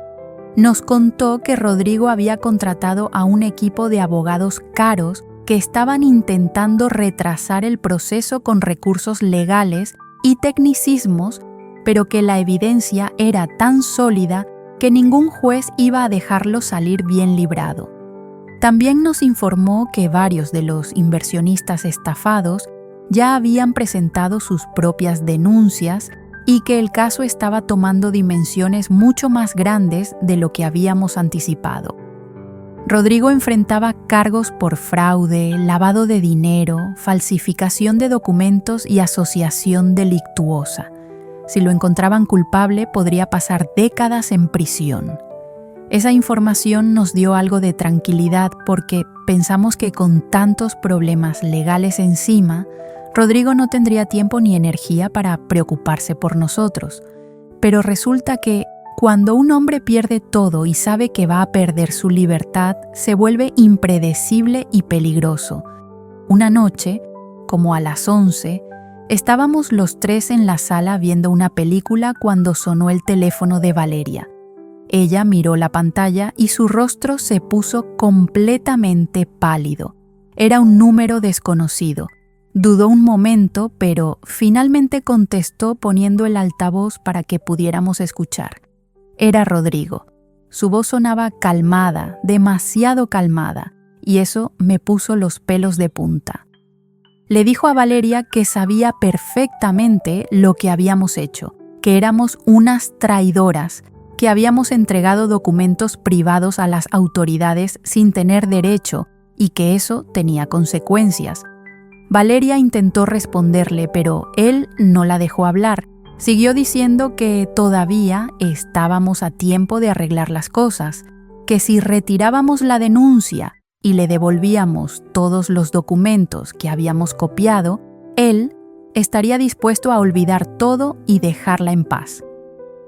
Nos contó que Rodrigo había contratado a un equipo de abogados caros que estaban intentando retrasar el proceso con recursos legales y tecnicismos, pero que la evidencia era tan sólida que ningún juez iba a dejarlo salir bien librado. También nos informó que varios de los inversionistas estafados ya habían presentado sus propias denuncias y que el caso estaba tomando dimensiones mucho más grandes de lo que habíamos anticipado. Rodrigo enfrentaba cargos por fraude, lavado de dinero, falsificación de documentos y asociación delictuosa. Si lo encontraban culpable, podría pasar décadas en prisión. Esa información nos dio algo de tranquilidad porque pensamos que con tantos problemas legales encima, Rodrigo no tendría tiempo ni energía para preocuparse por nosotros. Pero resulta que cuando un hombre pierde todo y sabe que va a perder su libertad, se vuelve impredecible y peligroso. Una noche, como a las 11, estábamos los tres en la sala viendo una película cuando sonó el teléfono de Valeria. Ella miró la pantalla y su rostro se puso completamente pálido. Era un número desconocido. Dudó un momento, pero finalmente contestó poniendo el altavoz para que pudiéramos escuchar. Era Rodrigo. Su voz sonaba calmada, demasiado calmada, y eso me puso los pelos de punta. Le dijo a Valeria que sabía perfectamente lo que habíamos hecho, que éramos unas traidoras, que habíamos entregado documentos privados a las autoridades sin tener derecho y que eso tenía consecuencias. Valeria intentó responderle, pero él no la dejó hablar. Siguió diciendo que todavía estábamos a tiempo de arreglar las cosas, que si retirábamos la denuncia y le devolvíamos todos los documentos que habíamos copiado, él estaría dispuesto a olvidar todo y dejarla en paz.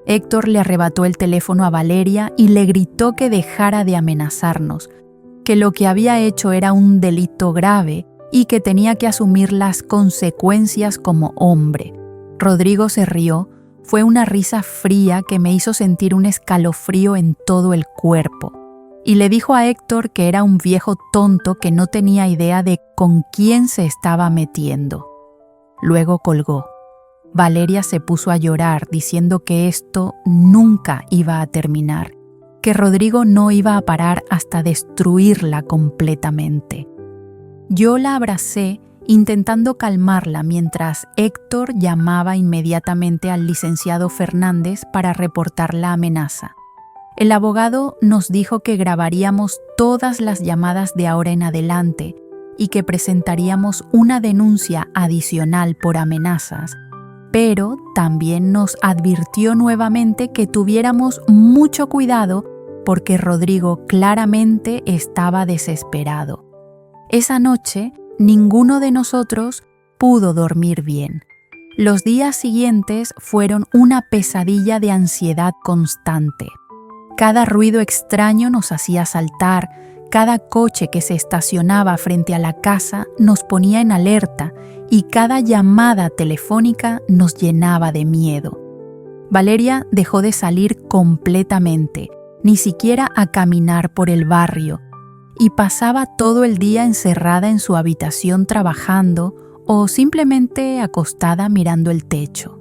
Héctor le arrebató el teléfono a Valeria y le gritó que dejara de amenazarnos, que lo que había hecho era un delito grave y que tenía que asumir las consecuencias como hombre. Rodrigo se rió, fue una risa fría que me hizo sentir un escalofrío en todo el cuerpo, y le dijo a Héctor que era un viejo tonto que no tenía idea de con quién se estaba metiendo. Luego colgó. Valeria se puso a llorar diciendo que esto nunca iba a terminar, que Rodrigo no iba a parar hasta destruirla completamente. Yo la abracé intentando calmarla mientras Héctor llamaba inmediatamente al licenciado Fernández para reportar la amenaza. El abogado nos dijo que grabaríamos todas las llamadas de ahora en adelante y que presentaríamos una denuncia adicional por amenazas, pero también nos advirtió nuevamente que tuviéramos mucho cuidado porque Rodrigo claramente estaba desesperado. Esa noche, ninguno de nosotros pudo dormir bien. Los días siguientes fueron una pesadilla de ansiedad constante. Cada ruido extraño nos hacía saltar, cada coche que se estacionaba frente a la casa nos ponía en alerta y cada llamada telefónica nos llenaba de miedo. Valeria dejó de salir completamente, ni siquiera a caminar por el barrio, y pasaba todo el día encerrada en su habitación trabajando o simplemente acostada mirando el techo.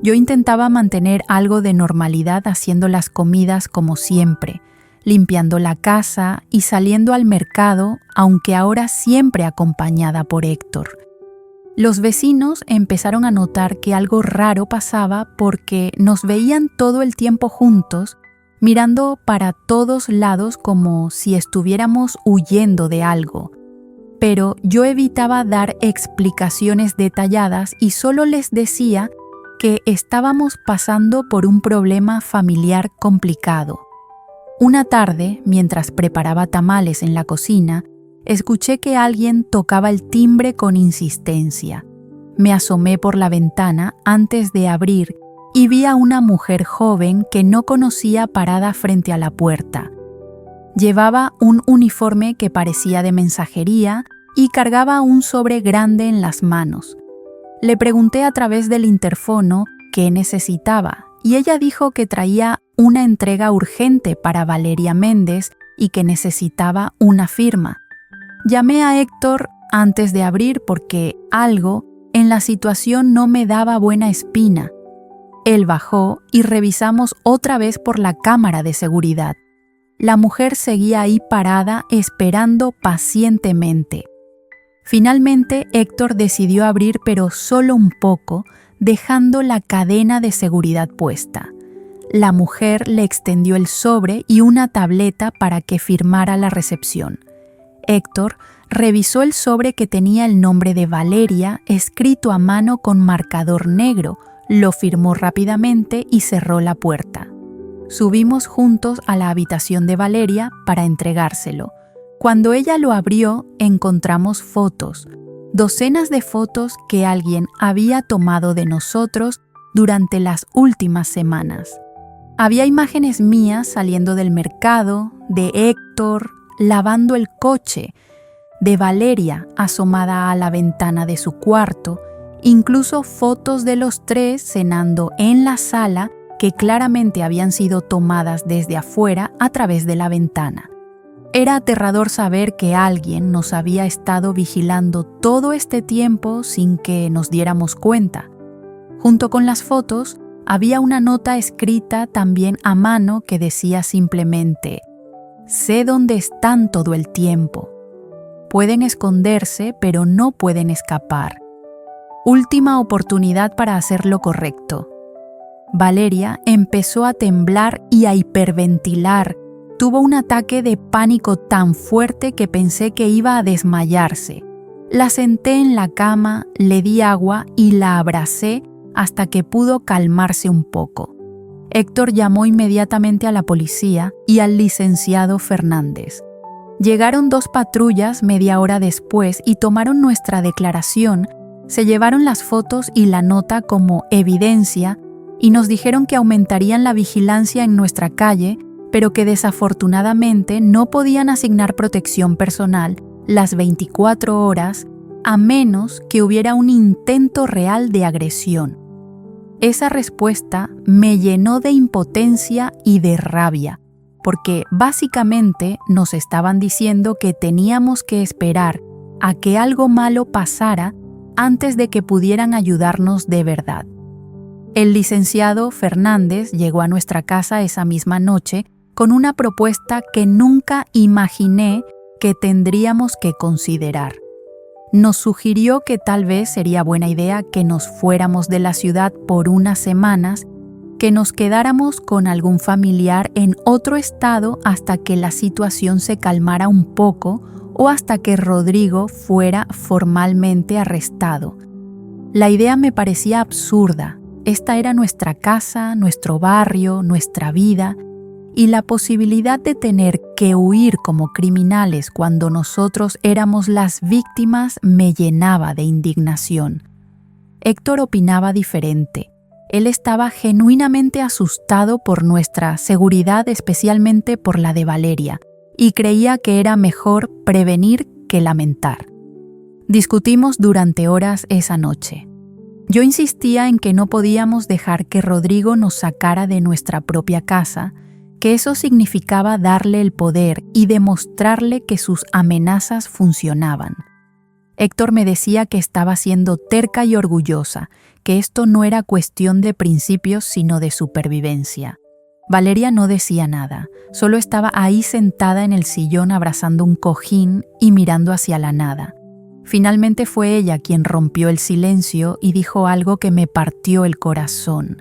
Yo intentaba mantener algo de normalidad haciendo las comidas como siempre, limpiando la casa y saliendo al mercado, aunque ahora siempre acompañada por Héctor. Los vecinos empezaron a notar que algo raro pasaba porque nos veían todo el tiempo juntos, mirando para todos lados como si estuviéramos huyendo de algo. Pero yo evitaba dar explicaciones detalladas y solo les decía que estábamos pasando por un problema familiar complicado. Una tarde, mientras preparaba tamales en la cocina, escuché que alguien tocaba el timbre con insistencia. Me asomé por la ventana antes de abrir y vi a una mujer joven que no conocía parada frente a la puerta. Llevaba un uniforme que parecía de mensajería y cargaba un sobre grande en las manos. Le pregunté a través del interfono qué necesitaba y ella dijo que traía una entrega urgente para Valeria Méndez y que necesitaba una firma. Llamé a Héctor antes de abrir porque algo en la situación no me daba buena espina. Él bajó y revisamos otra vez por la cámara de seguridad. La mujer seguía ahí parada esperando pacientemente. Finalmente, Héctor decidió abrir, pero solo un poco, dejando la cadena de seguridad puesta. La mujer le extendió el sobre y una tableta para que firmara la recepción. Héctor revisó el sobre que tenía el nombre de Valeria escrito a mano con marcador negro, lo firmó rápidamente y cerró la puerta. Subimos juntos a la habitación de Valeria para entregárselo. Cuando ella lo abrió, encontramos fotos, docenas de fotos que alguien había tomado de nosotros durante las últimas semanas. Había imágenes mías saliendo del mercado, de Héctor lavando el coche, de Valeria asomada a la ventana de su cuarto, incluso fotos de los tres cenando en la sala que claramente habían sido tomadas desde afuera a través de la ventana. Era aterrador saber que alguien nos había estado vigilando todo este tiempo sin que nos diéramos cuenta. Junto con las fotos, había una nota escrita también a mano que decía simplemente: «Sé dónde están todo el tiempo. Pueden esconderse, pero no pueden escapar. Última oportunidad para hacer lo correcto». Valeria empezó a temblar y a hiperventilar. Tuvo un ataque de pánico tan fuerte que pensé que iba a desmayarse. La senté en la cama, le di agua y la abracé hasta que pudo calmarse un poco. Héctor llamó inmediatamente a la policía y al licenciado Fernández. Llegaron 2 patrullas media hora después y tomaron nuestra declaración, se llevaron las fotos y la nota como evidencia y nos dijeron que aumentarían la vigilancia en nuestra calle, pero que desafortunadamente no podían asignar protección personal las 24 horas a menos que hubiera un intento real de agresión. Esa respuesta me llenó de impotencia y de rabia, porque básicamente nos estaban diciendo que teníamos que esperar a que algo malo pasara antes de que pudieran ayudarnos de verdad. El licenciado Fernández llegó a nuestra casa esa misma noche con una propuesta que nunca imaginé que tendríamos que considerar. Nos sugirió que tal vez sería buena idea que nos fuéramos de la ciudad por unas semanas, que nos quedáramos con algún familiar en otro estado hasta que la situación se calmara un poco o hasta que Rodrigo fuera formalmente arrestado. La idea me parecía absurda. Esta era nuestra casa, nuestro barrio, nuestra vida, y la posibilidad de tener que huir como criminales cuando nosotros éramos las víctimas me llenaba de indignación. Héctor opinaba diferente. Él estaba genuinamente asustado por nuestra seguridad, especialmente por la de Valeria, y creía que era mejor prevenir que lamentar. Discutimos durante horas esa noche. Yo insistía en que no podíamos dejar que Rodrigo nos sacara de nuestra propia casa, que eso significaba darle el poder y demostrarle que sus amenazas funcionaban. Héctor me decía que estaba siendo terca y orgullosa, que esto no era cuestión de principios sino de supervivencia. Valeria no decía nada, solo estaba ahí sentada en el sillón abrazando un cojín y mirando hacia la nada. Finalmente fue ella quien rompió el silencio y dijo algo que me partió el corazón.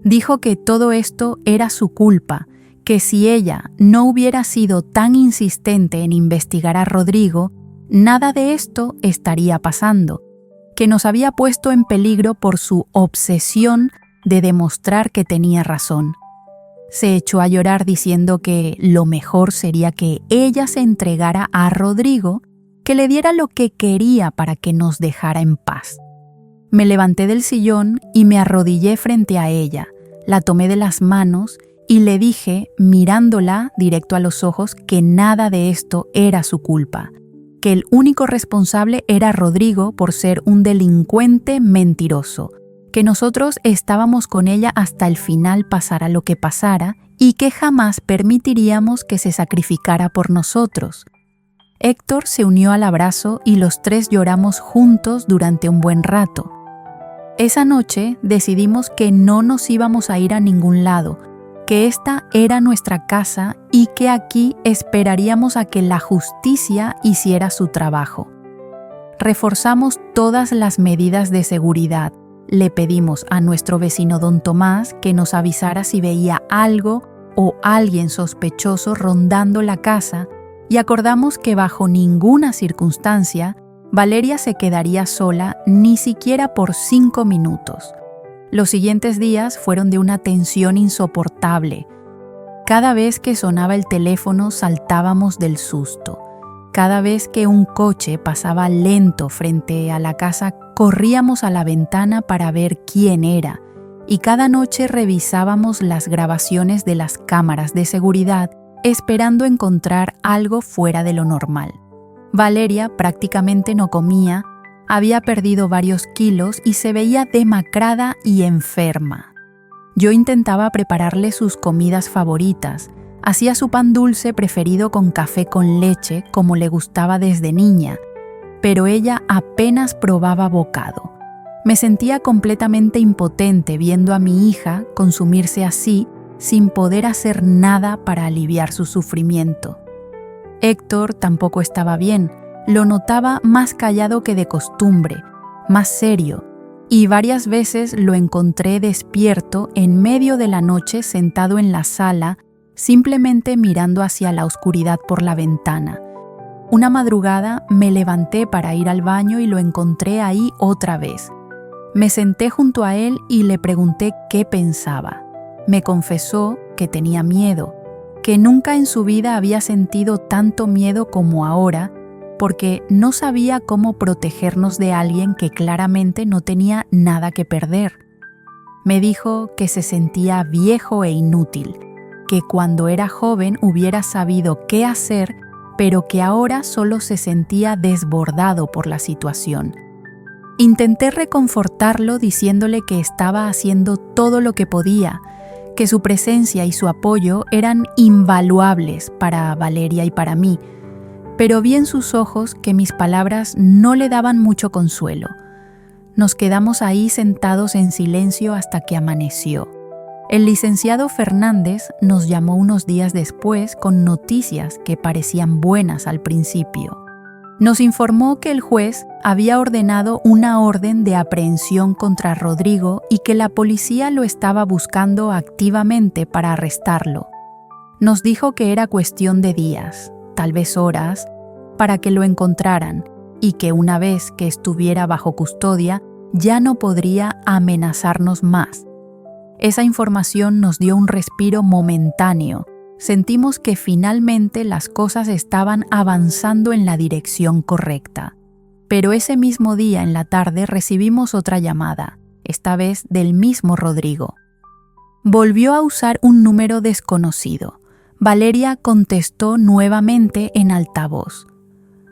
Dijo que todo esto era su culpa, que si ella no hubiera sido tan insistente en investigar a Rodrigo, nada de esto estaría pasando, que nos había puesto en peligro por su obsesión de demostrar que tenía razón. Se echó a llorar diciendo que lo mejor sería que ella se entregara a Rodrigo, que le diera lo que quería para que nos dejara en paz. Me levanté del sillón y me arrodillé frente a ella, la tomé de las manos y le dije, mirándola directo a los ojos, que nada de esto era su culpa, que el único responsable era Rodrigo por ser un delincuente mentiroso, que nosotros estábamos con ella hasta el final pasara lo que pasara y que jamás permitiríamos que se sacrificara por nosotros. Héctor se unió al abrazo y los tres lloramos juntos durante un buen rato. Esa noche decidimos que no nos íbamos a ir a ningún lado, que esta era nuestra casa y que aquí esperaríamos a que la justicia hiciera su trabajo. Reforzamos todas las medidas de seguridad. Le pedimos a nuestro vecino don Tomás que nos avisara si veía algo o alguien sospechoso rondando la casa y acordamos que bajo ninguna circunstancia Valeria se quedaría sola ni siquiera por 5 minutos. Los siguientes días fueron de una tensión insoportable. Cada vez que sonaba el teléfono saltábamos del susto. Cada vez que un coche pasaba lento frente a la casa, corríamos a la ventana para ver quién era, y cada noche revisábamos las grabaciones de las cámaras de seguridad, esperando encontrar algo fuera de lo normal. Valeria prácticamente no comía, había perdido varios kilos y se veía demacrada y enferma. Yo intentaba prepararle sus comidas favoritas. Hacía su pan dulce preferido con café con leche, como le gustaba desde niña, pero ella apenas probaba bocado. Me sentía completamente impotente viendo a mi hija consumirse así, sin poder hacer nada para aliviar su sufrimiento. Héctor tampoco estaba bien, lo notaba más callado que de costumbre, más serio, y varias veces lo encontré despierto en medio de la noche sentado en la sala, simplemente mirando hacia la oscuridad por la ventana. Una madrugada me levanté para ir al baño y lo encontré ahí otra vez. Me senté junto a él y le pregunté qué pensaba. Me confesó que tenía miedo, que nunca en su vida había sentido tanto miedo como ahora, porque no sabía cómo protegernos de alguien que claramente no tenía nada que perder. Me dijo que se sentía viejo e inútil, que cuando era joven hubiera sabido qué hacer, pero que ahora solo se sentía desbordado por la situación. Intenté reconfortarlo diciéndole que estaba haciendo todo lo que podía, que su presencia y su apoyo eran invaluables para Valeria y para mí, pero vi en sus ojos que mis palabras no le daban mucho consuelo. Nos quedamos ahí sentados en silencio hasta que amaneció. El licenciado Fernández nos llamó unos días después con noticias que parecían buenas al principio. Nos informó que el juez había ordenado una orden de aprehensión contra Rodrigo y que la policía lo estaba buscando activamente para arrestarlo. Nos dijo que era cuestión de días, tal vez horas, para que lo encontraran y que una vez que estuviera bajo custodia ya no podría amenazarnos más. Esa información nos dio un respiro momentáneo. Sentimos que finalmente las cosas estaban avanzando en la dirección correcta. Pero ese mismo día en la tarde recibimos otra llamada, esta vez del mismo Rodrigo. Volvió a usar un número desconocido. Valeria contestó nuevamente en altavoz.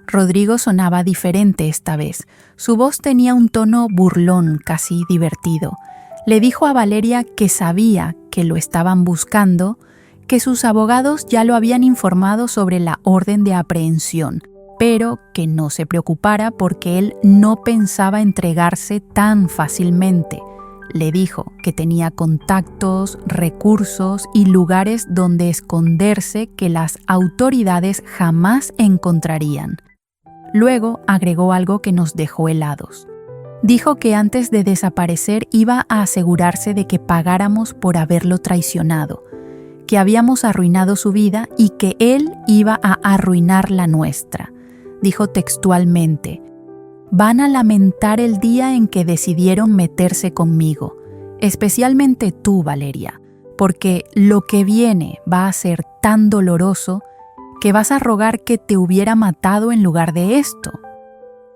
Rodrigo sonaba diferente esta vez. Su voz tenía un tono burlón, casi divertido. Le dijo a Valeria que sabía que lo estaban buscando, que sus abogados ya lo habían informado sobre la orden de aprehensión, pero que no se preocupara porque él no pensaba entregarse tan fácilmente. Le dijo que tenía contactos, recursos y lugares donde esconderse que las autoridades jamás encontrarían. Luego agregó algo que nos dejó helados. Dijo que antes de desaparecer iba a asegurarse de que pagáramos por haberlo traicionado, que habíamos arruinado su vida y que él iba a arruinar la nuestra. Dijo textualmente: «Van a lamentar el día en que decidieron meterse conmigo, especialmente tú, Valeria, porque lo que viene va a ser tan doloroso que vas a rogar que te hubiera matado en lugar de esto».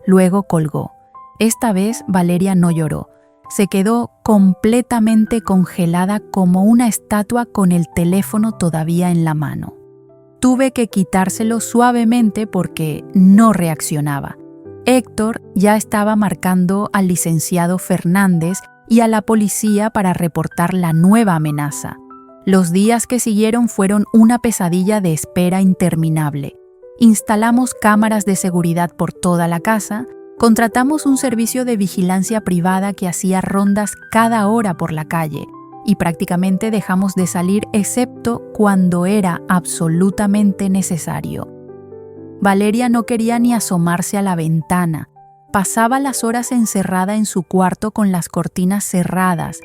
Luego colgó. Esta vez Valeria no lloró. Se quedó completamente congelada como una estatua con el teléfono todavía en la mano. Tuve que quitárselo suavemente porque no reaccionaba. Héctor ya estaba marcando al licenciado Fernández y a la policía para reportar la nueva amenaza. Los días que siguieron fueron una pesadilla de espera interminable. Instalamos cámaras de seguridad por toda la casa, contratamos un servicio de vigilancia privada que hacía rondas cada hora por la calle y prácticamente dejamos de salir excepto cuando era absolutamente necesario. Valeria no quería ni asomarse a la ventana. Pasaba las horas encerrada en su cuarto con las cortinas cerradas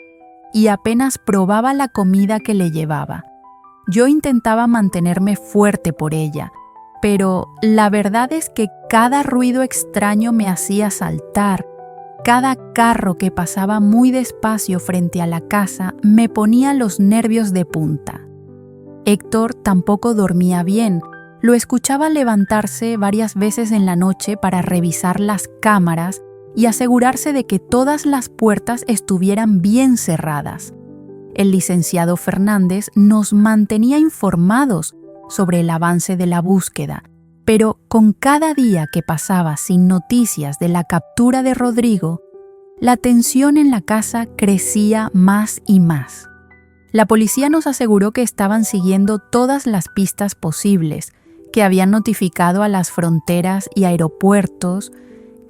y apenas probaba la comida que le llevaba. Yo intentaba mantenerme fuerte por ella, pero la verdad es que cada ruido extraño me hacía saltar. Cada carro que pasaba muy despacio frente a la casa me ponía los nervios de punta. Héctor tampoco dormía bien. Lo escuchaba levantarse varias veces en la noche para revisar las cámaras y asegurarse de que todas las puertas estuvieran bien cerradas. El licenciado Fernández nos mantenía informados sobre el avance de la búsqueda, pero con cada día que pasaba sin noticias de la captura de Rodrigo, la tensión en la casa crecía más y más. La policía nos aseguró que estaban siguiendo todas las pistas posibles, que habían notificado a las fronteras y aeropuertos,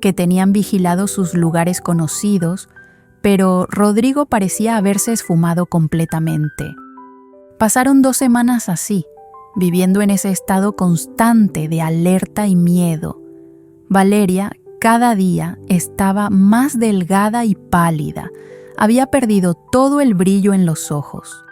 que tenían vigilados sus lugares conocidos, pero Rodrigo parecía haberse esfumado completamente. Pasaron 2 semanas así, viviendo en ese estado constante de alerta y miedo. Valeria cada día estaba más delgada y pálida. Había perdido todo el brillo en los ojos.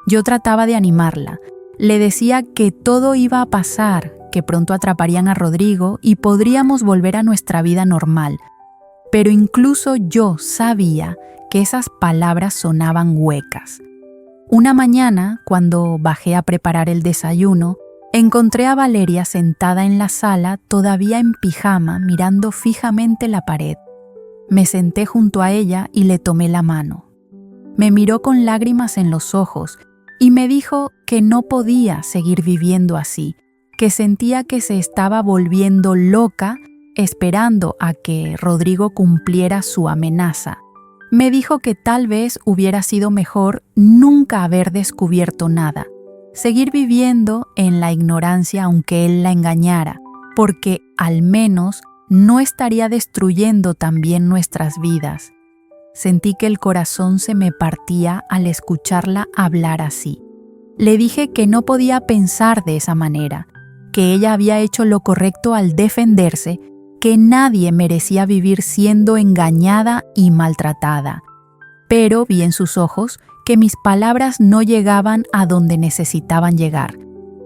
Yo trataba de animarla. Le decía que todo iba a pasar, que pronto atraparían a Rodrigo y podríamos volver a nuestra vida normal. Pero incluso yo sabía que esas palabras sonaban huecas. Una mañana, cuando bajé a preparar el desayuno, encontré a Valeria sentada en la sala, todavía en pijama, mirando fijamente la pared. Me senté junto a ella y le tomé la mano. Me miró con lágrimas en los ojos y me dijo que no podía seguir viviendo así, que sentía que se estaba volviendo loca esperando a que Rodrigo cumpliera su amenaza. Me dijo que tal vez hubiera sido mejor nunca haber descubierto nada, seguir viviendo en la ignorancia aunque él la engañara, porque al menos no estaría destruyendo también nuestras vidas. Sentí que el corazón se me partía al escucharla hablar así. Le dije que no podía pensar de esa manera, que ella había hecho lo correcto al defenderse, que nadie merecía vivir siendo engañada y maltratada. Pero vi en sus ojos que mis palabras no llegaban a donde necesitaban llegar.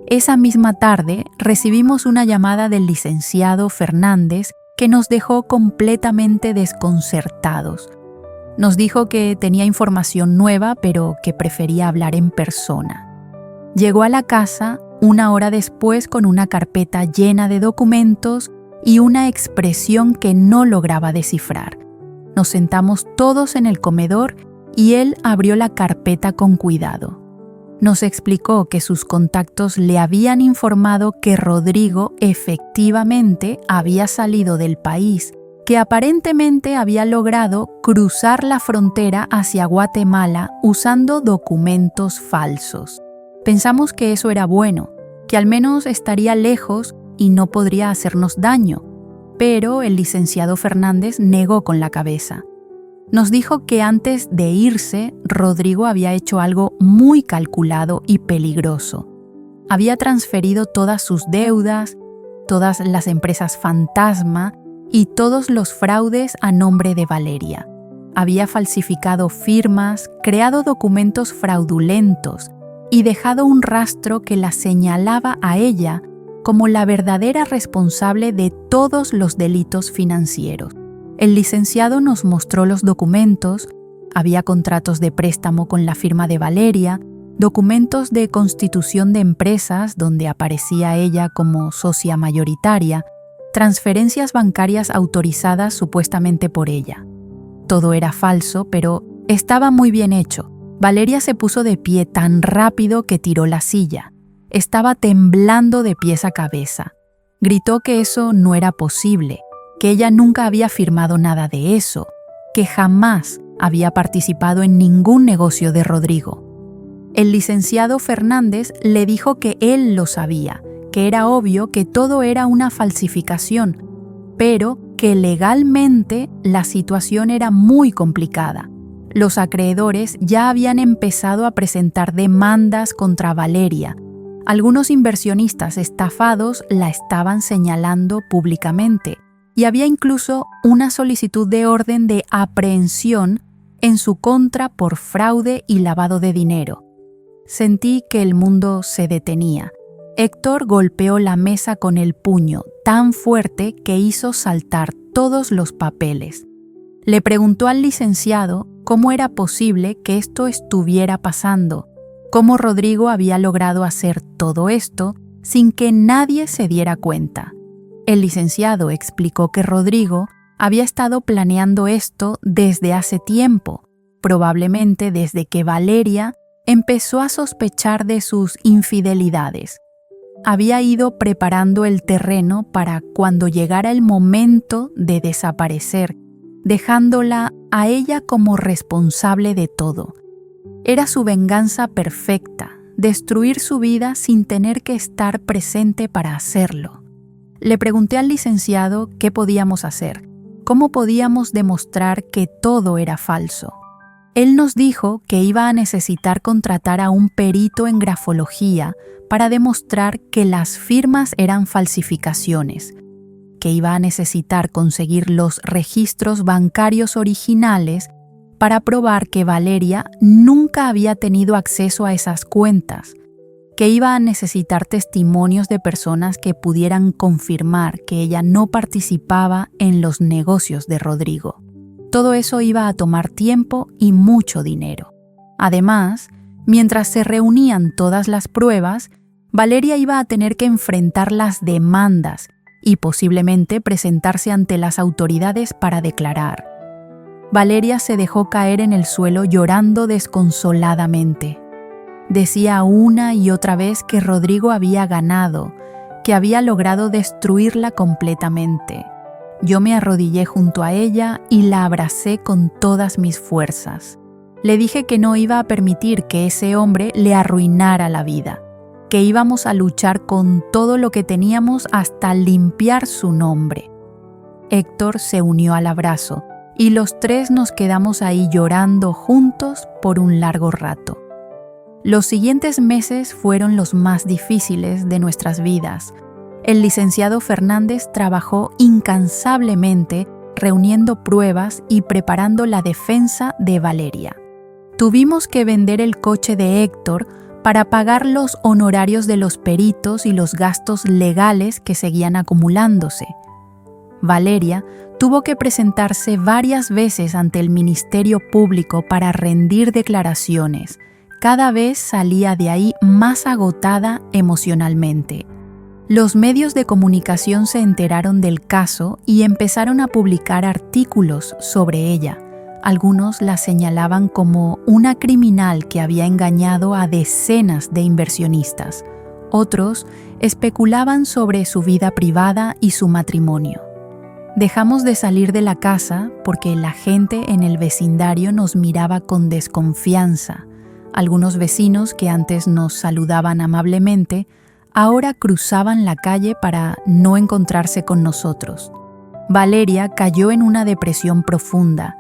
Esa misma tarde recibimos una llamada del licenciado Fernández que nos dejó completamente desconcertados. Nos dijo que tenía información nueva, pero que prefería hablar en persona. Llegó a la casa 1 hora después con una carpeta llena de documentos y una expresión que no lograba descifrar. Nos sentamos todos en el comedor y él abrió la carpeta con cuidado. Nos explicó que sus contactos le habían informado que Rodrigo efectivamente había salido del país, que aparentemente había logrado cruzar la frontera hacia Guatemala usando documentos falsos. Pensamos que eso era bueno, que al menos estaría lejos y no podría hacernos daño, pero el licenciado Fernández negó con la cabeza. Nos dijo que antes de irse, Rodrigo había hecho algo muy calculado y peligroso. Había transferido todas sus deudas, todas las empresas fantasma y todos los fraudes a nombre de Valeria. Había falsificado firmas, creado documentos fraudulentos y dejado un rastro que la señalaba a ella como la verdadera responsable de todos los delitos financieros. El licenciado nos mostró los documentos, había contratos de préstamo con la firma de Valeria, documentos de constitución de empresas donde aparecía ella como socia mayoritaria, transferencias bancarias autorizadas supuestamente por ella. Todo era falso, pero estaba muy bien hecho. Valeria se puso de pie tan rápido que tiró la silla. Estaba temblando de pies a cabeza. Gritó que eso no era posible, que ella nunca había firmado nada de eso, que jamás había participado en ningún negocio de Rodrigo. El licenciado Fernández le dijo que él lo sabía, que era obvio que todo era una falsificación, pero que legalmente la situación era muy complicada. Los acreedores ya habían empezado a presentar demandas contra Valeria. Algunos inversionistas estafados la estaban señalando públicamente y había incluso una solicitud de orden de aprehensión en su contra por fraude y lavado de dinero. Sentí que el mundo se detenía. Héctor golpeó la mesa con el puño tan fuerte que hizo saltar todos los papeles. Le preguntó al licenciado cómo era posible que esto estuviera pasando, cómo Rodrigo había logrado hacer todo esto sin que nadie se diera cuenta. El licenciado explicó que Rodrigo había estado planeando esto desde hace tiempo, probablemente desde que Valeria empezó a sospechar de sus infidelidades. Había ido preparando el terreno para cuando llegara el momento de desaparecer, dejándola a ella como responsable de todo. Era su venganza perfecta, destruir su vida sin tener que estar presente para hacerlo. Le pregunté al licenciado qué podíamos hacer, cómo podíamos demostrar que todo era falso. Él nos dijo que iba a necesitar contratar a un perito en grafología para demostrar que las firmas eran falsificaciones, que iba a necesitar conseguir los registros bancarios originales para probar que Valeria nunca había tenido acceso a esas cuentas, que iba a necesitar testimonios de personas que pudieran confirmar que ella no participaba en los negocios de Rodrigo. Todo eso iba a tomar tiempo y mucho dinero. Además, mientras se reunían todas las pruebas, Valeria iba a tener que enfrentar las demandas y posiblemente presentarse ante las autoridades para declarar. Valeria se dejó caer en el suelo llorando desconsoladamente. Decía una y otra vez que Rodrigo había ganado, que había logrado destruirla completamente. Yo me arrodillé junto a ella y la abracé con todas mis fuerzas. Le dije que no iba a permitir que ese hombre le arruinara la vida, que íbamos a luchar con todo lo que teníamos hasta limpiar su nombre. Héctor se unió al abrazo y los tres nos quedamos ahí llorando juntos por un largo rato. Los siguientes meses fueron los más difíciles de nuestras vidas. El licenciado Fernández trabajó incansablemente reuniendo pruebas y preparando la defensa de Valeria. Tuvimos que vender el coche de Héctor para pagar los honorarios de los peritos y los gastos legales que seguían acumulándose. Valeria tuvo que presentarse varias veces ante el Ministerio Público para rendir declaraciones. Cada vez salía de ahí más agotada emocionalmente. Los medios de comunicación se enteraron del caso y empezaron a publicar artículos sobre ella. Algunos la señalaban como una criminal que había engañado a decenas de inversionistas. Otros especulaban sobre su vida privada y su matrimonio. Dejamos de salir de la casa porque la gente en el vecindario nos miraba con desconfianza. Algunos vecinos que antes nos saludaban amablemente, ahora cruzaban la calle para no encontrarse con nosotros. Valeria cayó en una depresión profunda.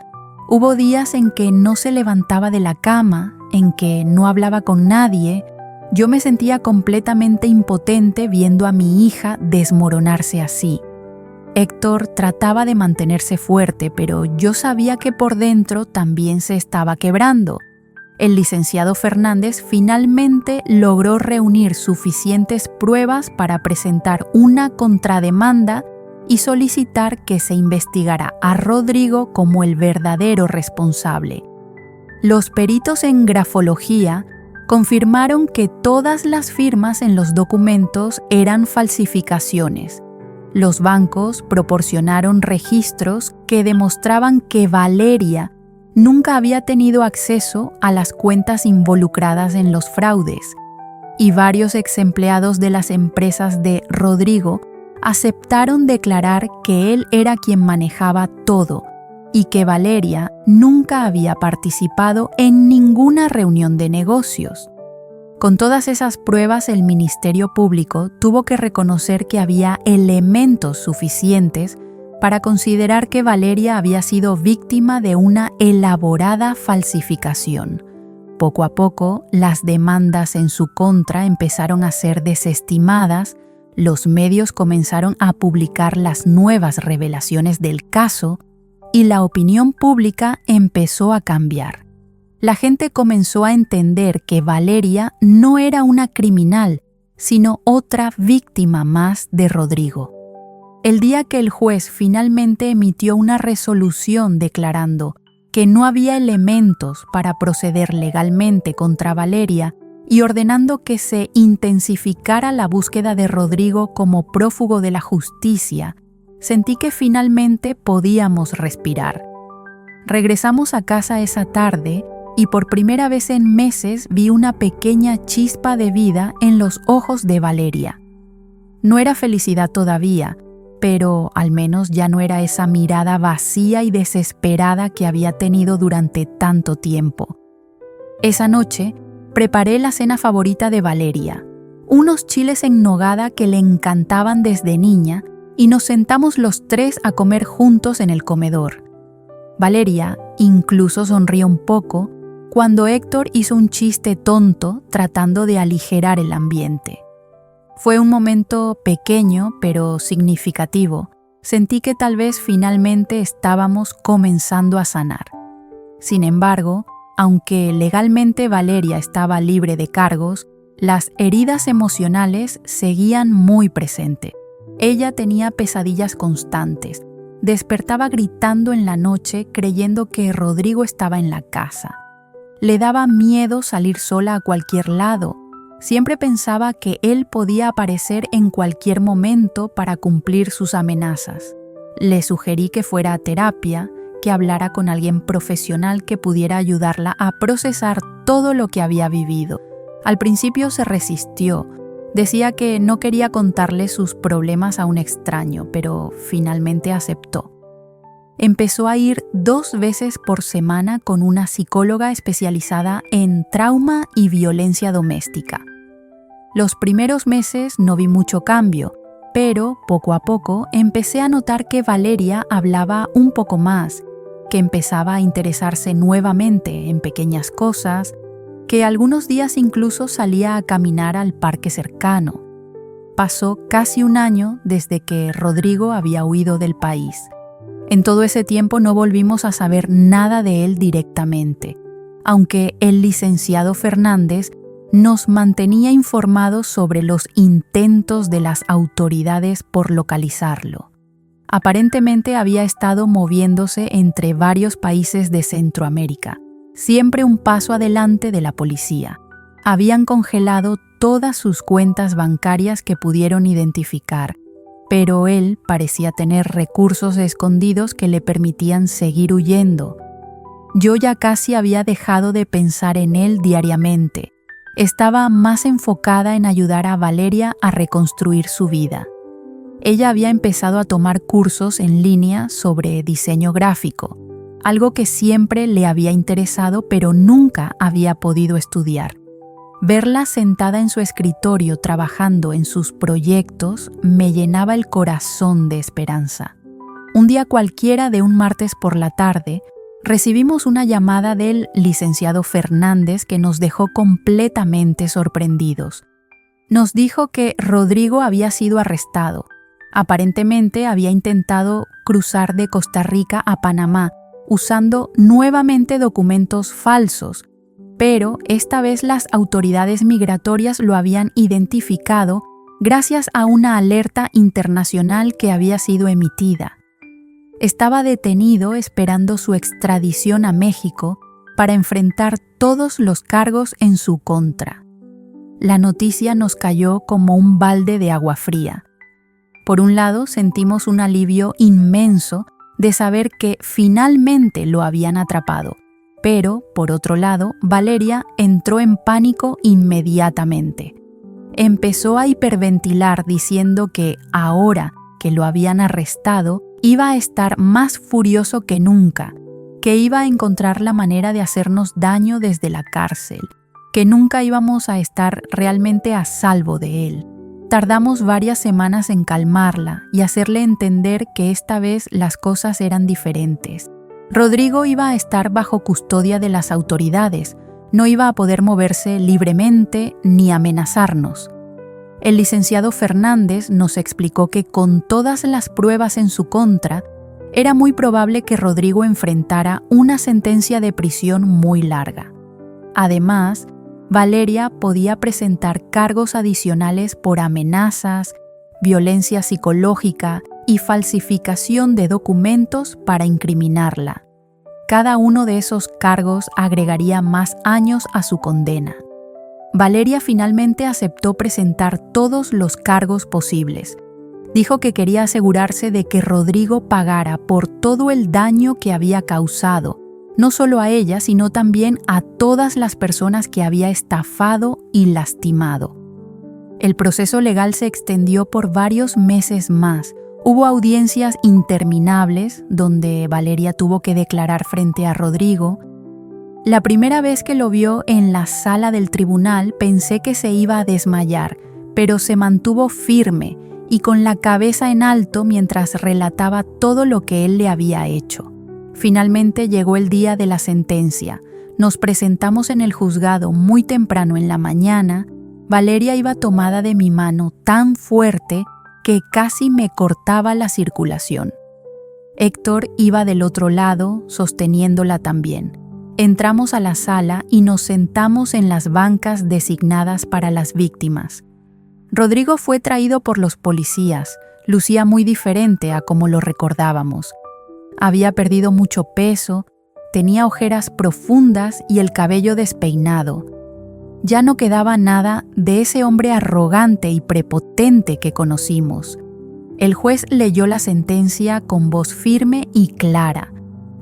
Hubo días en que no se levantaba de la cama, en que no hablaba con nadie. Yo me sentía completamente impotente viendo a mi hija desmoronarse así. Héctor trataba de mantenerse fuerte, pero yo sabía que por dentro también se estaba quebrando. El licenciado Fernández finalmente logró reunir suficientes pruebas para presentar una contrademanda y solicitar que se investigara a Rodrigo como el verdadero responsable. Los peritos en grafología confirmaron que todas las firmas en los documentos eran falsificaciones. Los bancos proporcionaron registros que demostraban que Valeria nunca había tenido acceso a las cuentas involucradas en los fraudes, y varios exempleados de las empresas de Rodrigo aceptaron declarar que él era quien manejaba todo y que Valeria nunca había participado en ninguna reunión de negocios. Con todas esas pruebas, el Ministerio Público tuvo que reconocer que había elementos suficientes para considerar que Valeria había sido víctima de una elaborada falsificación. Poco a poco, las demandas en su contra empezaron a ser desestimadas, los medios comenzaron a publicar las nuevas revelaciones del caso y la opinión pública empezó a cambiar. La gente comenzó a entender que Valeria no era una criminal, sino otra víctima más de Rodrigo. El día que el juez finalmente emitió una resolución declarando que no había elementos para proceder legalmente contra Valeria y ordenando que se intensificara la búsqueda de Rodrigo como prófugo de la justicia, sentí que finalmente podíamos respirar. Regresamos a casa esa tarde y por primera vez en meses vi una pequeña chispa de vida en los ojos de Valeria. No era felicidad todavía, pero al menos ya no era esa mirada vacía y desesperada que había tenido durante tanto tiempo. Esa noche, preparé la cena favorita de Valeria, unos chiles en nogada que le encantaban desde niña, y nos sentamos los tres a comer juntos en el comedor. Valeria incluso sonrió un poco cuando Héctor hizo un chiste tonto tratando de aligerar el ambiente. Fue un momento pequeño pero significativo. Sentí que tal vez finalmente estábamos comenzando a sanar. Sin embargo, aunque legalmente Valeria estaba libre de cargos, las heridas emocionales seguían muy presentes. Ella tenía pesadillas constantes. Despertaba gritando en la noche creyendo que Rodrigo estaba en la casa. Le daba miedo salir sola a cualquier lado. Siempre pensaba que él podía aparecer en cualquier momento para cumplir sus amenazas. Le sugerí que fuera a terapia, que hablara con alguien profesional que pudiera ayudarla a procesar todo lo que había vivido. Al principio se resistió. Decía que no quería contarle sus problemas a un extraño, pero finalmente aceptó. Empezó a ir 2 veces por semana con una psicóloga especializada en trauma y violencia doméstica. Los primeros meses no vi mucho cambio, pero poco a poco empecé a notar que Valeria hablaba un poco más, que empezaba a interesarse nuevamente en pequeñas cosas, que algunos días incluso salía a caminar al parque cercano. Pasó casi 1 año desde que Rodrigo había huido del país. En todo ese tiempo no volvimos a saber nada de él directamente, aunque el licenciado Fernández nos mantenía informados sobre los intentos de las autoridades por localizarlo. Aparentemente había estado moviéndose entre varios países de Centroamérica, siempre un paso adelante de la policía. Habían congelado todas sus cuentas bancarias que pudieron identificar, pero él parecía tener recursos escondidos que le permitían seguir huyendo. Yo ya casi había dejado de pensar en él diariamente. Estaba más enfocada en ayudar a Valeria a reconstruir su vida. Ella había empezado a tomar cursos en línea sobre diseño gráfico, algo que siempre le había interesado pero nunca había podido estudiar. Verla sentada en su escritorio trabajando en sus proyectos me llenaba el corazón de esperanza. Un día cualquiera de un martes por la tarde, recibimos una llamada del licenciado Fernández que nos dejó completamente sorprendidos. Nos dijo que Rodrigo había sido arrestado. Aparentemente había intentado cruzar de Costa Rica a Panamá usando nuevamente documentos falsos, pero esta vez las autoridades migratorias lo habían identificado gracias a una alerta internacional que había sido emitida. Estaba detenido esperando su extradición a México para enfrentar todos los cargos en su contra. La noticia nos cayó como un balde de agua fría. Por un lado, sentimos un alivio inmenso de saber que finalmente lo habían atrapado. Pero, por otro lado, Valeria entró en pánico inmediatamente. Empezó a hiperventilar diciendo que ahora que lo habían arrestado, iba a estar más furioso que nunca, que iba a encontrar la manera de hacernos daño desde la cárcel. que nunca íbamos a estar realmente a salvo de él. Tardamos varias semanas en calmarla y hacerle entender que esta vez las cosas eran diferentes. Rodrigo iba a estar bajo custodia de las autoridades, no iba a poder moverse libremente ni amenazarnos. El licenciado Fernández nos explicó que con todas las pruebas en su contra, era muy probable que Rodrigo enfrentara una sentencia de prisión muy larga. Además, Valeria podía presentar cargos adicionales por amenazas, violencia psicológica y falsificación de documentos para incriminarla. Cada uno de esos cargos agregaría más años a su condena. Valeria finalmente aceptó presentar todos los cargos posibles. Dijo que quería asegurarse de que Rodrigo pagara por todo el daño que había causado, no solo a ella, sino también a todas las personas que había estafado y lastimado. El proceso legal se extendió por varios meses más. Hubo audiencias interminables donde Valeria tuvo que declarar frente a Rodrigo. La primera vez que lo vio en la sala del tribunal pensé que se iba a desmayar, pero se mantuvo firme y con la cabeza en alto mientras relataba todo lo que él le había hecho. Finalmente llegó el día de la sentencia. Nos presentamos en el juzgado muy temprano en la mañana. Valeria iba tomada de mi mano tan fuerte que casi me cortaba la circulación. Héctor iba del otro lado, sosteniéndola también. Entramos a la sala y nos sentamos en las bancas designadas para las víctimas. Rodrigo fue traído por los policías. Lucía muy diferente a como lo recordábamos. Había perdido mucho peso, tenía ojeras profundas y el cabello despeinado. Ya no quedaba nada de ese hombre arrogante y prepotente que conocimos. El juez leyó la sentencia con voz firme y clara.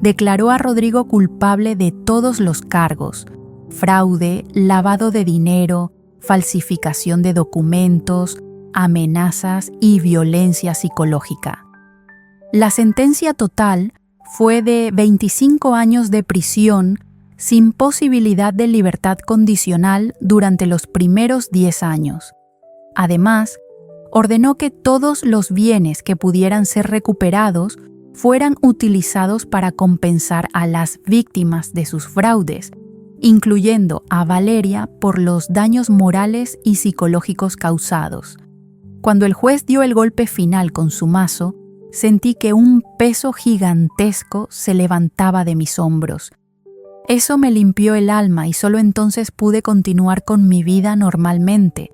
Declaró a Rodrigo culpable de todos los cargos: fraude, lavado de dinero, falsificación de documentos, amenazas y violencia psicológica. La sentencia total fue de 25 años de prisión sin posibilidad de libertad condicional durante los primeros 10 años. Además, ordenó que todos los bienes que pudieran ser recuperados fueran utilizados para compensar a las víctimas de sus fraudes, incluyendo a Valeria por los daños morales y psicológicos causados. Cuando el juez dio el golpe final con su mazo, sentí que un peso gigantesco se levantaba de mis hombros. Eso me limpió el alma y solo entonces pude continuar con mi vida normalmente.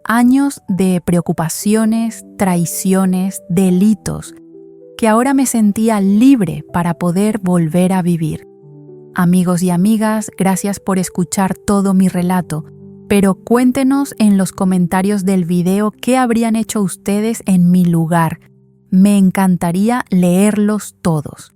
Años de preocupaciones, traiciones, delitos, que ahora me sentía libre para poder volver a vivir. Amigos y amigas, gracias por escuchar todo mi relato, pero cuéntenos en los comentarios del video qué habrían hecho ustedes en mi lugar. Me encantaría leerlos todos.